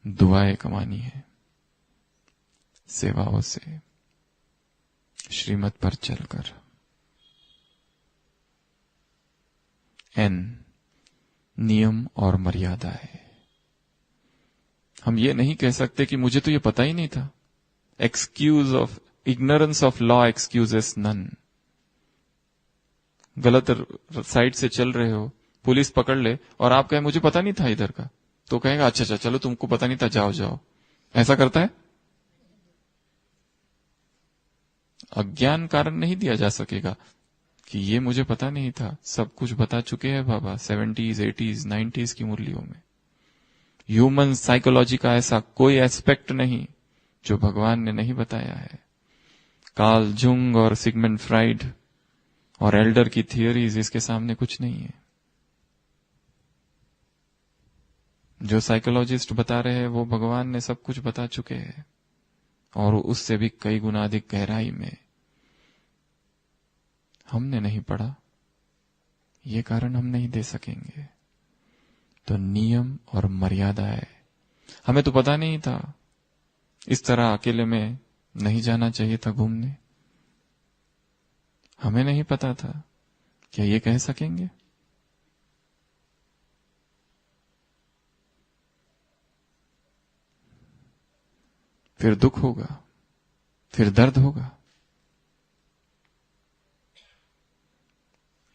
दुआएं कमानी है सेवाओं से, श्रीमत पर चलकर। N, नियम और मर्यादा है। हम ये नहीं कह सकते कि मुझे तो ये पता ही नहीं था। Excuse of ignorance of law excuses none. गलत साइड से चल रहे हो, पुलिस पकड़ ले और आप कहे मुझे पता नहीं था इधर का, तो कहेगा अच्छा चलो तुमको पता नहीं था, जाओ जाओ। ऐसा करता है? अज्ञान कारण नहीं दिया जा सकेगा कि ये मुझे पता नहीं था। सब कुछ बता चुके हैं बाबा 70s, 80s, 90s की मुरलियों में। ह्यूमन साइकोलॉजी का ऐसा कोई एस्पेक्ट नहीं जो भगवान ने नहीं बताया है। कार्ल जुंग और सिगमंड फ्राइड और एल्डर की थियोरीज इसके सामने कुछ नहीं है। जो साइकोलॉजिस्ट बता रहे हैं वो भगवान ने सब कुछ बता चुके हैं, और उससे भी कई गुना अधिक गहराई में। हमने नहीं पढ़ा, ये कारण हम नहीं दे सकेंगे। तो नियम और मर्यादा है। हमें तो पता नहीं था, इस तरह अकेले में नहीं जाना चाहिए था घूमने। हमें नहीं पता था, क्या ये कह सकेंगे? फिर दुख होगा, फिर दर्द होगा।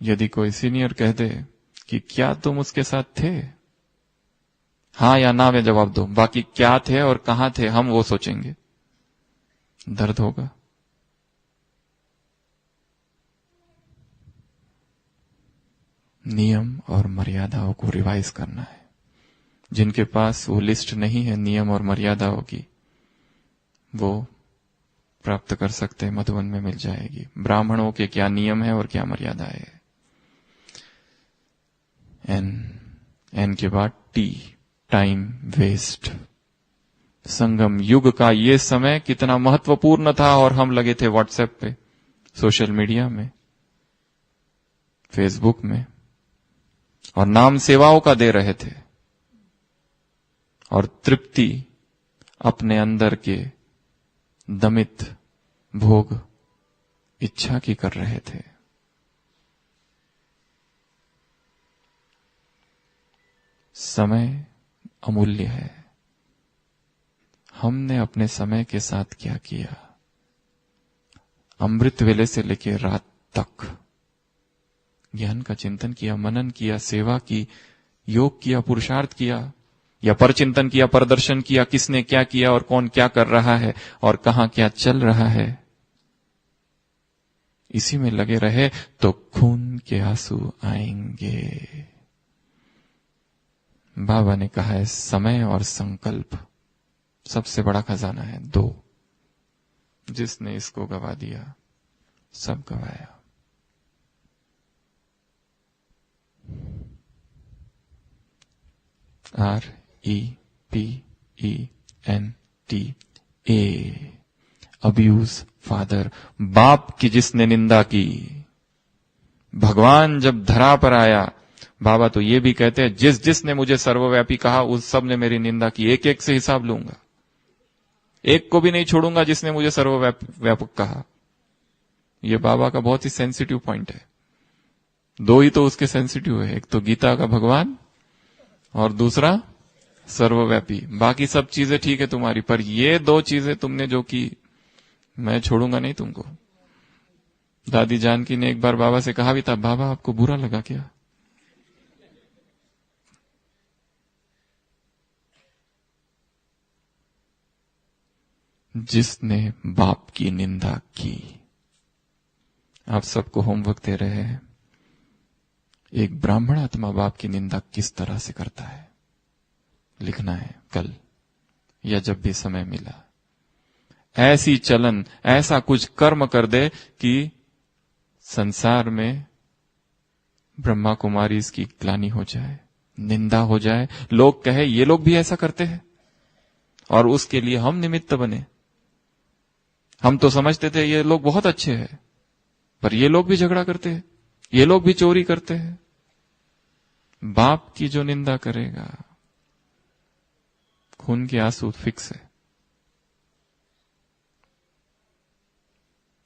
यदि कोई सीनियर कह दे कि क्या तुम उसके साथ थे? हां या ना में जवाब दो, बाकी क्या थे और कहां थे हम वो सोचेंगे। दर्द होगा। नियम और मर्यादाओं को रिवाइज करना है। जिनके पास वो लिस्ट नहीं है नियम और मर्यादाओं की, वो प्राप्त कर सकते हैं, मधुबन में मिल जाएगी। ब्राह्मणों के क्या नियम है और क्या मर्यादाएं है। एन के बाद टी, टाइम वेस्ट। संगम युग का ये समय कितना महत्वपूर्ण था और हम लगे थे व्हाट्सएप पे, सोशल मीडिया में, फेसबुक में, और नाम सेवाओं का दे रहे थे और तृप्ति अपने अंदर के दमित भोग इच्छा की कर रहे थे। समय अमूल्य है। हमने अपने समय के साथ क्या किया? अमृत वेले से लेकर रात तक ज्ञान का चिंतन किया, मनन किया, सेवा की, योग किया, पुरुषार्थ किया, या परचिंतन किया, प्रदर्शन किया, किसने क्या किया और कौन क्या कर रहा है और कहां क्या चल रहा है, इसी में लगे रहे तो खून के आंसू आएंगे। बाबा ने कहा है समय और संकल्प सबसे बड़ा खजाना है। दो, जिसने इसको गवा दिया सब गवाया। REPENTA, abuse father. बाप की जिसने निंदा की, भगवान जब धरा पर आया, बाबा तो ये भी कहते हैं जिसने मुझे सर्वव्यापी कहा उस सब ने मेरी निंदा की, एक एक से हिसाब लूंगा, एक को भी नहीं छोड़ूंगा जिसने मुझे सर्वव्यापक कहा। यह बाबा का बहुत ही सेंसिटिव पॉइंट है। दो ही तो उसके सेंसिटिव है, एक तो गीता का भगवान और दूसरा सर्वव्यापी। बाकी सब चीजें ठीक है तुम्हारी, पर ये दो चीजें तुमने जो की, मैं छोड़ूंगा नहीं तुमको। दादी जानकी ने एक बार बाबा से कहा भी था, बाबा आपको बुरा लगा क्या? जिसने बाप की निंदा की। आप सबको होमवर्क दे रहे हैं, एक ब्राह्मण आत्मा बाप की निंदा किस तरह से करता है, लिखना है कल या जब भी समय मिला। ऐसी चलन, ऐसा कुछ कर्म कर दे कि संसार में ब्रह्मा कुमारी इसकी ग्लानि हो जाए, निंदा हो जाए, लोग कहे ये लोग भी ऐसा करते हैं, और उसके लिए हम निमित्त बने। हम तो समझते थे ये लोग बहुत अच्छे हैं, पर ये लोग भी झगड़ा करते हैं, ये लोग भी चोरी करते हैं। बाप की जो निंदा करेगा, खून के आंसू फिक्स है।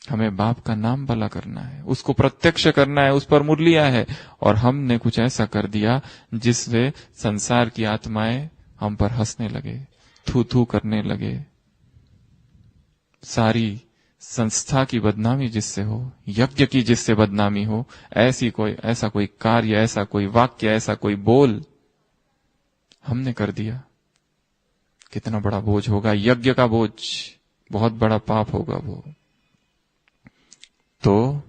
हमें बाप का नाम भला करना है, उसको प्रत्यक्ष करना है, उस पर मुरलिया है। और हमने कुछ ऐसा कर दिया जिससे संसार की आत्माएं हम पर हंसने लगे, थू थू करने लगे। सारी संस्था की बदनामी जिससे हो, यज्ञ की जिससे बदनामी हो, ऐसा कोई कार्य, ऐसा कोई वाक्य, ऐसा कोई बोल हमने कर दिया, कितना बड़ा बोझ होगा। यज्ञ का बोझ, बहुत बड़ा पाप होगा वो। तो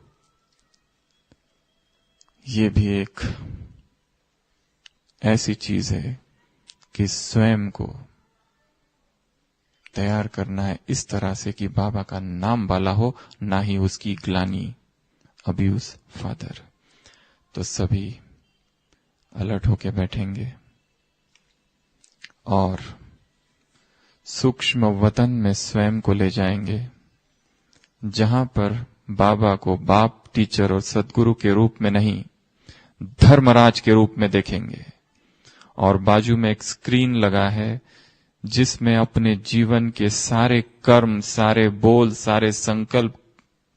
ये भी एक ऐसी चीज है कि स्वयं को तैयार करना है इस तरह से कि बाबा का नाम वाला हो, ना ही उसकी ग्लानि। Abuse father. तो सभी अलर्ट होके बैठेंगे और सूक्ष्म वतन में स्वयं को ले जाएंगे, जहां पर बाबा को बाप, टीचर और सदगुरु के रूप में नहीं, धर्मराज के रूप में देखेंगे। और बाजू में एक स्क्रीन लगा है जिसमें अपने जीवन के सारे कर्म, सारे बोल, सारे संकल्प,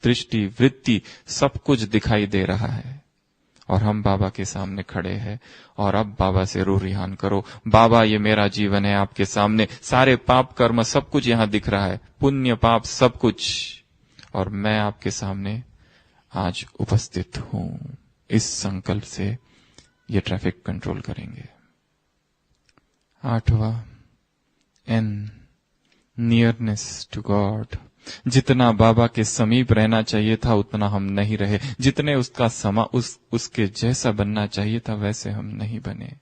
दृष्टि, वृत्ति, सब कुछ दिखाई दे रहा है। और हम बाबा के सामने खड़े हैं और अब बाबा से रूह रिहान करो, बाबा ये मेरा जीवन है आपके सामने, सारे पाप कर्म सब कुछ यहां दिख रहा है, पुण्य पाप सब कुछ, और मैं आपके सामने आज उपस्थित हूं। इस संकल्प से ये ट्रैफिक कंट्रोल करेंगे। 8वां N, नियरनेस टू गॉड। जितना बाबा के समीप रहना चाहिए था उतना हम नहीं रहे, जितने उसका उसके जैसा बनना चाहिए था वैसे हम नहीं बने।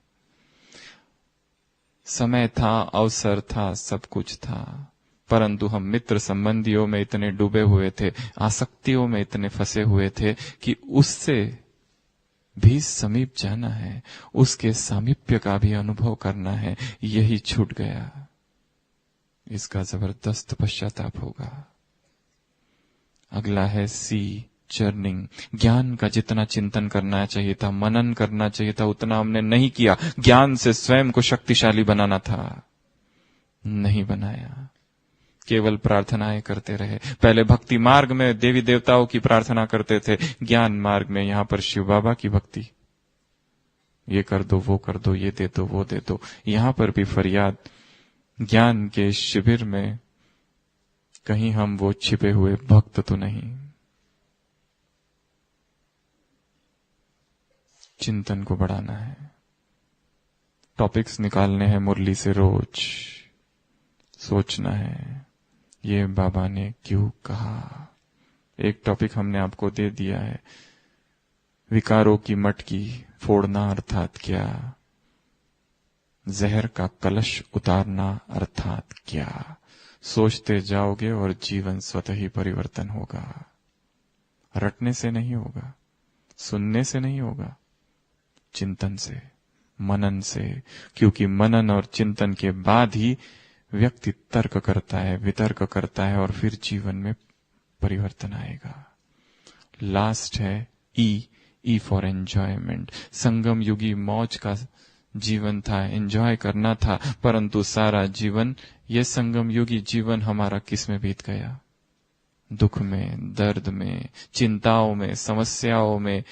समय था, अवसर था, सब कुछ था, परंतु हम मित्र संबंधियों में इतने डूबे हुए थे, आसक्तियों में इतने फंसे हुए थे कि उससे भी समीप जाना है, उसके सामीप्य का भी अनुभव करना है, यही छूट गया। इसका जबरदस्त पश्चाताप होगा। अगला है सी, चर्निंग। ज्ञान का जितना चिंतन करना चाहिए था, मनन करना चाहिए था, उतना हमने नहीं किया। ज्ञान से स्वयं को शक्तिशाली बनाना था, नहीं बनाया, केवल प्रार्थनाएं करते रहे। पहले भक्ति मार्ग में देवी देवताओं की प्रार्थना करते थे, ज्ञान मार्ग में यहां पर शिव बाबा की भक्ति, ये कर दो, वो कर दो, ये दे दो, वो दे दो। यहां पर भी फरियाद, ज्ञान के शिविर में कहीं हम वो छिपे हुए भक्त तो नहीं। चिंतन को बढ़ाना है, टॉपिक्स निकालने हैं मुरली से, रोज सोचना है ये बाबा ने क्यों कहा। एक टॉपिक हमने आपको दे दिया है, विकारों की मटकी फोड़ना अर्थात क्या, जहर का कलश उतारना अर्थात क्या। सोचते जाओगे और जीवन स्वतः ही परिवर्तन होगा। रटने से नहीं होगा, सुनने से नहीं होगा, चिंतन से, मनन से। क्योंकि मनन और चिंतन के बाद ही व्यक्ति तर्क करता है, वितर्क करता है, और फिर जीवन में परिवर्तन आएगा। लास्ट है ई फॉर एंजॉयमेंट। संगम युगी मौज का जीवन था, एंजॉय करना था, परंतु सारा जीवन, ये संगम युगी जीवन हमारा किस में बीत गया? दुख में, दर्द में, चिंताओं में, समस्याओं में।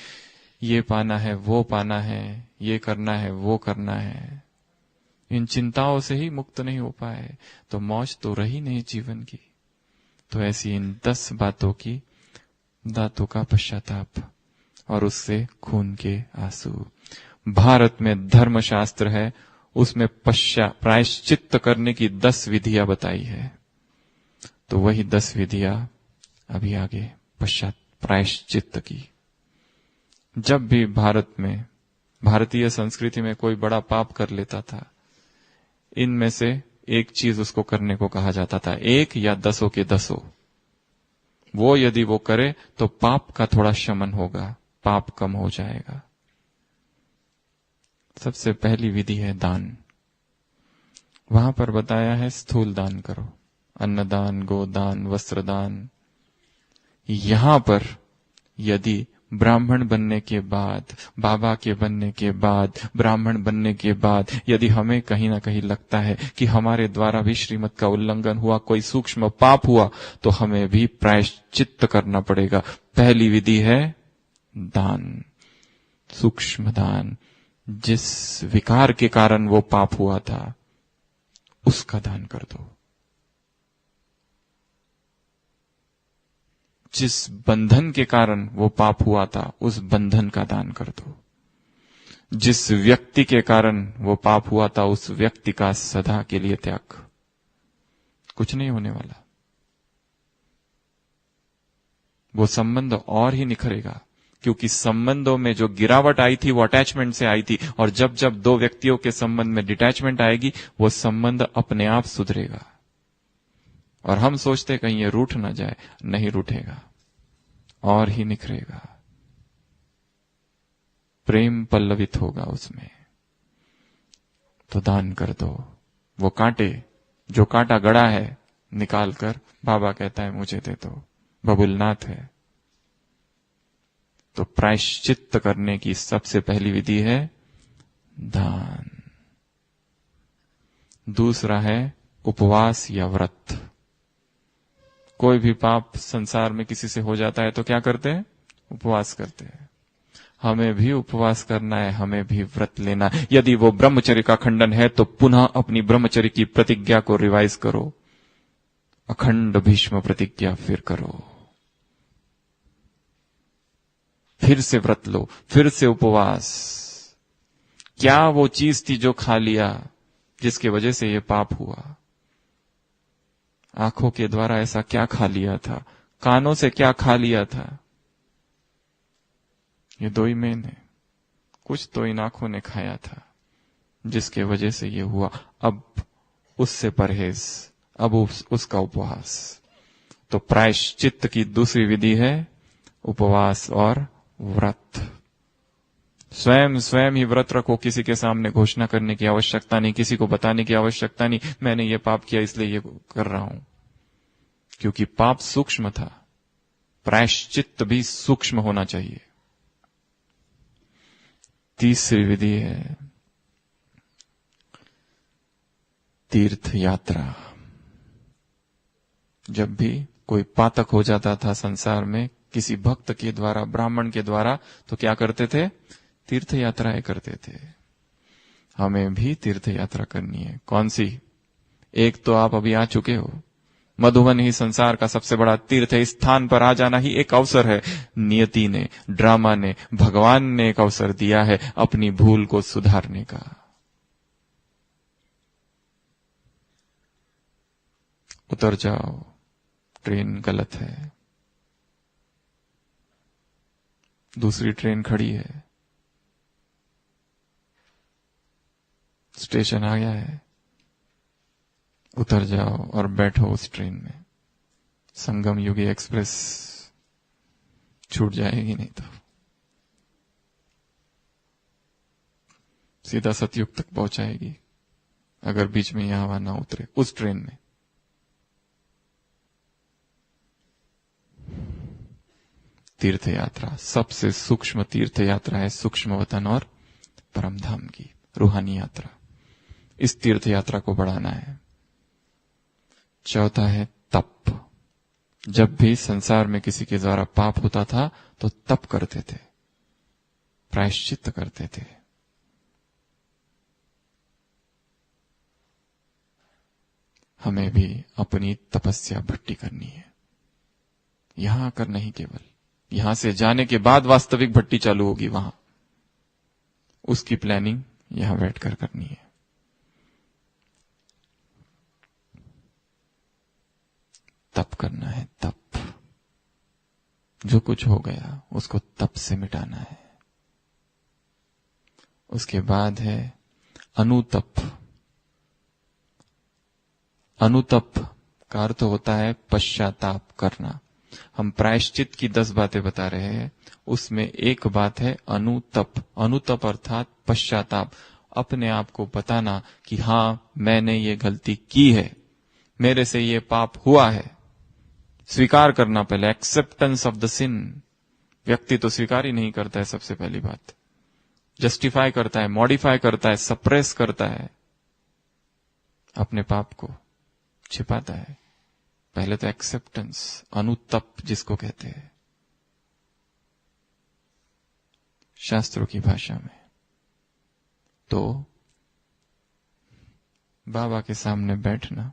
ये पाना है, वो पाना है, ये करना है, वो करना है। इन चिंताओं से ही मुक्त नहीं हो पाए तो मौज तो रही नहीं जीवन की। तो ऐसी इन 10 बातों का पश्चाताप और उससे खून के आंसू। भारत में धर्मशास्त्र है, उसमें प्रायश्चित्त करने की 10 विधियां बताई है। तो वही 10 विधियां अभी आगे प्रायश्चित्त की। जब भी भारत में, भारतीय संस्कृति में कोई बड़ा पाप कर लेता था, इनमें से एक चीज उसको करने को कहा जाता था, 1 या 10 के 10। वो यदि वो करे तो पाप का थोड़ा शमन होगा, पाप कम हो जाएगा। सबसे पहली विधि है दान। वहां पर बताया है स्थूल दान करो, अन्नदान, गोदान, वस्त्रदान। यहां पर यदि ब्राह्मण बनने के बाद, बाबा के बनने के बाद, ब्राह्मण बनने के बाद यदि हमें कहीं ना कहीं लगता है कि हमारे द्वारा भी श्रीमत का उल्लंघन हुआ, कोई सूक्ष्म पाप हुआ, तो हमें भी प्रायश्चित्त करना पड़ेगा। पहली विधि है दान, सूक्ष्म दान। जिस विकार के कारण वो पाप हुआ था उसका दान कर दो। जिस बंधन के कारण वो पाप हुआ था उस बंधन का दान कर दो। जिस व्यक्ति के कारण वो पाप हुआ था उस व्यक्ति का सदा के लिए त्याग। कुछ नहीं होने वाला, वो संबंध और ही निखरेगा, क्योंकि संबंधों में जो गिरावट आई थी वो अटैचमेंट से आई थी, और जब जब 2 व्यक्तियों के संबंध में डिटैचमेंट आएगी वो संबंध अपने आप सुधरेगा। और हम सोचते कहीं ये रूठ ना जाए, नहीं रूठेगा, और ही निखरेगा, प्रेम पल्लवित होगा उसमें। तो दान कर दो। वो कांटे, जो कांटा गड़ा है, निकाल कर बाबा कहता है मुझे दे दो, बबुलनाथ है। तो प्रायश्चित्त करने की सबसे पहली विधि है दान। दूसरा है उपवास या व्रत। कोई भी पाप संसार में किसी से हो जाता है तो क्या करते हैं? उपवास करते हैं। हमें भी उपवास करना है, हमें भी व्रत लेना है। यदि वो ब्रह्मचर्य का खंडन है तो पुनः अपनी ब्रह्मचर्य की प्रतिज्ञा को रिवाइज करो, अखंड भीष्म प्रतिज्ञा फिर करो, फिर से व्रत लो, फिर से उपवास। क्या वो चीज थी जो खा लिया जिसकी वजह से ये पाप हुआ? आंखों के द्वारा ऐसा क्या खा लिया था? कानों से क्या खा लिया था? ये दो ही मेन है। कुछ तो इन आंखों ने खाया था जिसके वजह से ये हुआ। अब उससे परहेज, अब उसका उपवास। तो प्रायश्चित्त की दूसरी विधि है उपवास और व्रत। स्वयं ही व्रत रखो। किसी के सामने घोषणा करने की आवश्यकता नहीं, किसी को बताने की आवश्यकता नहीं, मैंने ये पाप किया इसलिए ये कर रहा हूं। क्योंकि पाप सूक्ष्म था, प्रायश्चित्त भी सूक्ष्म होना चाहिए। तीसरी विधि है तीर्थ यात्रा। जब भी कोई पातक हो जाता था संसार में किसी भक्त के द्वारा, ब्राह्मण के द्वारा, तो क्या करते थे? तीर्थ यात्राएं करते थे। हमें भी तीर्थ यात्रा करनी है। कौन सी? एक तो आप अभी आ चुके हो, मधुबन ही संसार का सबसे बड़ा तीर्थ है। इस स्थान पर आ जाना ही एक अवसर है। नियति ने, ड्रामा ने, भगवान ने एक अवसर दिया है अपनी भूल को सुधारने का। उतर जाओ, ट्रेन गलत है, दूसरी ट्रेन खड़ी है, स्टेशन आ गया है, उतर जाओ और बैठो उस ट्रेन में। संगम युगी एक्सप्रेस छूट जाएगी नहीं तो सीधा सतयुग तक पहुंचाएगी, अगर बीच में यहां वहां ना उतरे उस ट्रेन में। तीर्थ यात्रा सबसे सूक्ष्म तीर्थ यात्रा है, सूक्ष्म वतन और परमधाम की रूहानी यात्रा। इस तीर्थ यात्रा को बढ़ाना है। चौथा है तप। जब भी संसार में किसी के द्वारा पाप होता था तो तप करते थे, प्रायश्चित्त करते थे। हमें भी अपनी तपस्या भट्टी करनी है। यहां आकर नहीं, केवल यहां से जाने के बाद वास्तविक भट्टी चालू होगी वहां। उसकी प्लानिंग यहां बैठकर करनी है। तप करना है, तप। जो कुछ हो गया उसको तप से मिटाना है। उसके बाद है अनुतप। अनुतप का अर्थ होता है पश्चाताप करना। हम प्रायश्चित की 10 बातें बता रहे हैं, उसमें एक बात है अनुतप। अनुतप अर्थात पश्चाताप, अपने आप को बताना कि हां मैंने ये गलती की है, मेरे से ये पाप हुआ है। स्वीकार करना पहले, एक्सेप्टेंस ऑफ द सिन। व्यक्ति तो स्वीकार ही नहीं करता है, सबसे पहली बात जस्टिफाई करता है, मॉडिफाई करता है, सप्रेस करता है, अपने पाप को छिपाता है। पहले तो एक्सेप्टेंस, अनुतप जिसको कहते हैं शास्त्रों की भाषा में। तो बाबा के सामने बैठना,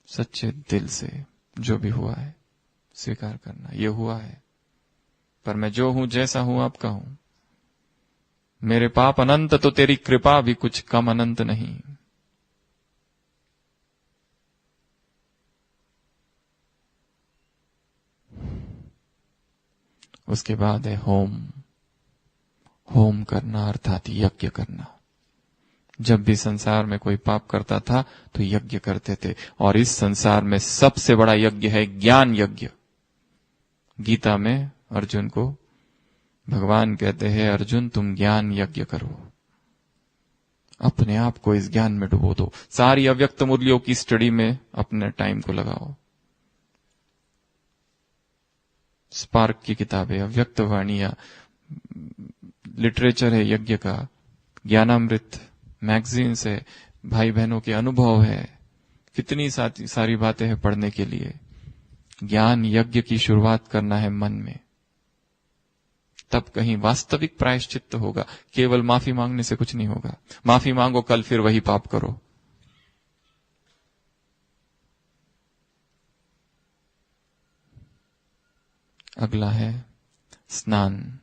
सच्चे दिल से जो भी हुआ है स्वीकार करना, ये हुआ है, पर मैं जो हूं जैसा हूं आपका हूं। मेरे पाप अनंत तो तेरी कृपा भी कुछ कम अनंत नहीं। उसके बाद है होम। होम करना अर्थात यज्ञ करना। जब भी संसार में कोई पाप करता था तो यज्ञ करते थे, और इस संसार में सबसे बड़ा यज्ञ है ज्ञान यज्ञ। गीता में अर्जुन को भगवान कहते हैं, अर्जुन तुम ज्ञान यज्ञ करो, अपने आप को इस ज्ञान में डुबो दो। सारी अव्यक्त मूल्यों की स्टडी में अपने टाइम को लगाओ। स्पार्क की किताबें, अव्यक्त वाणियां, लिटरेचर है यज्ञ का, ज्ञानामृत मैगजीन्स है, भाई बहनों के अनुभव है, कितनी सारी बातें हैं पढ़ने के लिए। ज्ञान यज्ञ की शुरुआत करना है मन में, तब कहीं वास्तविक प्रायश्चित्त होगा। केवल माफी मांगने से कुछ नहीं होगा। माफी मांगो, कल फिर वही पाप करो। अगला है स्नान।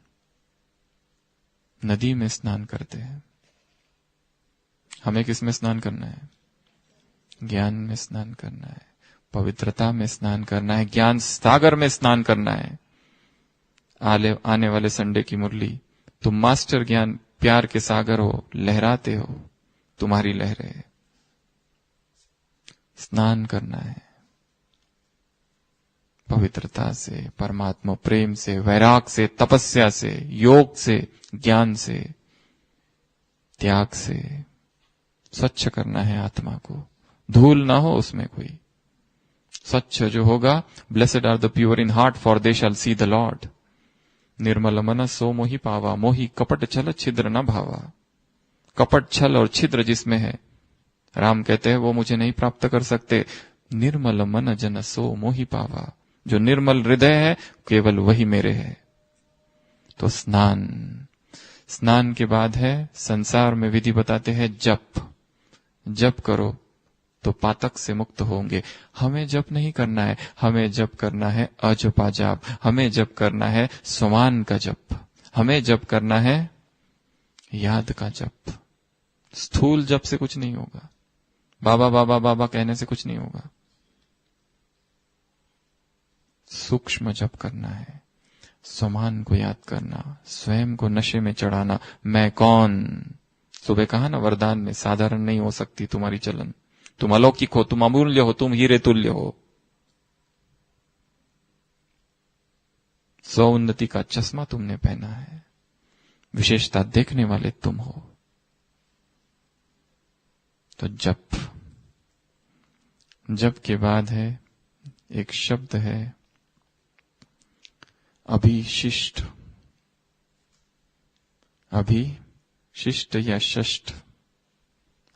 नदी में स्नान करते हैं, हमें किस में स्नान करना है? ज्ञान में स्नान करना है, पवित्रता में स्नान करना है, ज्ञान सागर में स्नान करना है। आने वाले संडे की मुरली, तुम मास्टर ज्ञान प्यार के सागर हो, लहराते हो, तुम्हारी लहरें। स्नान करना है पवित्रता से, परमात्मा प्रेम से, वैराग से, तपस्या से, योग से, ज्ञान से, त्याग से। स्वच्छ करना है आत्मा को, धूल ना हो उसमें कोई। स्वच्छ जो होगा, blessed are the pure in heart for they shall see the Lord. निर्मल मन सो मोहि पावा, मोहि कपट छल छिद्र न भावा। कपट छल और छिद्र जिसमें है, राम कहते हैं वो मुझे नहीं प्राप्त कर सकते। निर्मल मन जन सो मोहि पावा, जो निर्मल हृदय है केवल वही मेरे है। तो स्नान के बाद है, संसार में विधि बताते हैं जप। जप करो तो पातक से मुक्त होंगे। हमें जप नहीं करना है, हमें जप करना है अजपा जाप, हमें जप करना है सुमान का जप, हमें जप करना है याद का जप। स्थूल जप से कुछ नहीं होगा, बाबा बाबा बाबा कहने से कुछ नहीं होगा। सूक्ष्म जप करना है, सुमान को याद करना, स्वयं को नशे में चढ़ाना। मैं कौन? सुबह कहा ना वरदान में, साधारण नहीं हो सकती तुम्हारी चलन। तुम अलौकिक हो, तुम अमूल्य हो, तुम हीरे तुल्य हो। स्व उन्नति का चश्मा तुमने पहना है, विशेषता देखने वाले तुम हो। तो जप के बाद है एक शब्द है अभिशिष्ट। अभिशिष्ट या षष्ठ,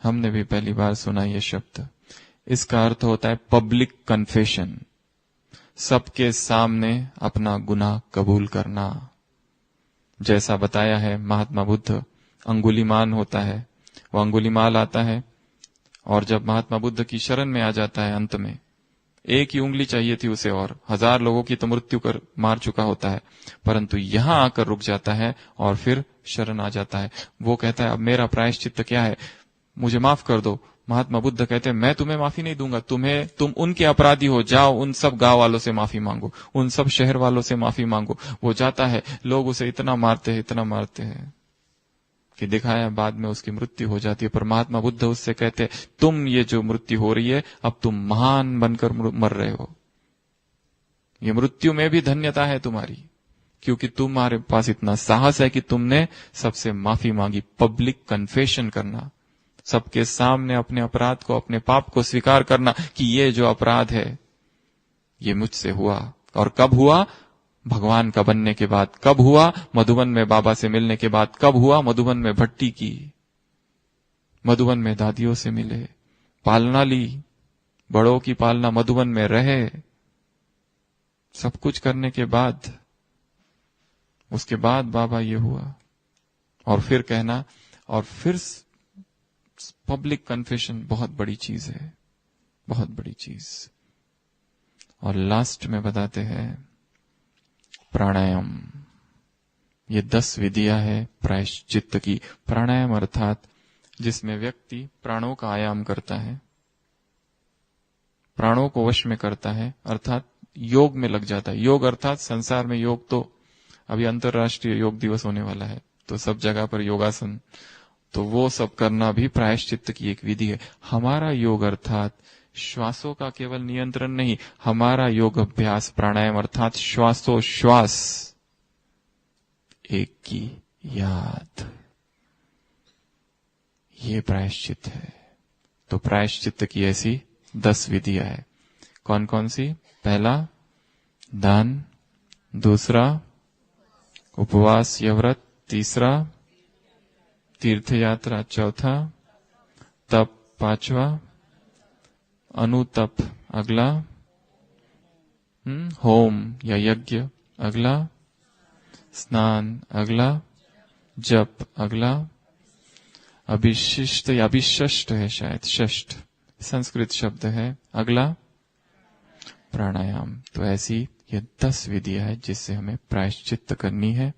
हमने भी पहली बार सुना यह शब्द। इसका अर्थ होता है पब्लिक कन्फेशन, सबके सामने अपना गुनाह कबूल करना। जैसा बताया है महात्मा बुद्ध, अंगुलीमान होता है, वो अंगुलीमाल आता है और जब महात्मा बुद्ध की शरण में आ जाता है, अंत में एक ही उंगली चाहिए थी उसे और 1000 लोगों की तो मृत्यु कर मार चुका होता है, परंतु यहां आकर रुक जाता है और फिर शरण आ जाता है। वो कहता है अब मेरा प्रायश्चित्त क्या है, मुझे माफ कर दो। महात्मा बुद्ध कहते हैं मैं तुम्हें माफी नहीं दूंगा, तुम उनके अपराधी हो, जाओ उन सब गांव वालों से माफी मांगो, उन सब शहर वालों से माफी मांगो। वो जाता है, लोग उसे इतना मारते हैं कि दिखाया, बाद में उसकी मृत्यु हो जाती है। पर महात्मा बुद्ध उससे कहते हैं तुम ये जो मृत्यु हो रही है, अब तुम महान बनकर मर रहे हो, ये मृत्यु में भी धन्यता है तुम्हारी, क्योंकि तुम्हारे पास इतना साहस है कि तुमने सबसे माफी मांगी। पब्लिक कन्फेशन करना, सबके सामने अपने अपराध को, अपने पाप को स्वीकार करना कि ये जो अपराध है ये मुझसे हुआ। और कब हुआ? भगवान का बनने के बाद। कब हुआ? मधुबन में बाबा से मिलने के बाद। कब हुआ? मधुबन में भट्टी की, मधुबन में दादियों से मिले, पालना ली, बड़ों की पालना, मधुबन में रहे, सब कुछ करने के बाद, उसके बाद बाबा ये हुआ। और फिर कहना, और फिर पब्लिक कन्फेशन बहुत बड़ी चीज है, बहुत बड़ी चीज। और लास्ट में बताते हैं प्राणायाम। ये 10 विधियां है प्रायश्चित्त की। प्राणायाम अर्थात जिसमें व्यक्ति प्राणों का आयाम करता है, प्राणों को वश में करता है, अर्थात योग में लग जाता है। योग अर्थात संसार में योग, तो अभी अंतर्राष्ट्रीय योग दिवस होने वाला है, तो सब जगह पर योगासन, तो वो सब करना भी प्रायश्चित्त की एक विधि है। हमारा योग अर्थात श्वासों का केवल नियंत्रण नहीं, हमारा योग अभ्यास प्राणायाम अर्थात श्वासोश्वास एक की याद, ये प्रायश्चित्त है। तो प्रायश्चित्त की ऐसी 10 विधियां है। कौन कौन सी? पहला दान, दूसरा उपवास या व्रत, तीसरा तीर्थ यात्रा, चौथा तप, पांचवा अनुतप, अगला होम या यज्ञ, अगला स्नान, अगला जप, अगला अभिशिष्ट या अभिषष्ट है शायद, षष्ठ संस्कृत शब्द है, अगला प्राणायाम। तो ऐसी ये 10 विधियां है जिससे हमें प्रायश्चित्त करनी है।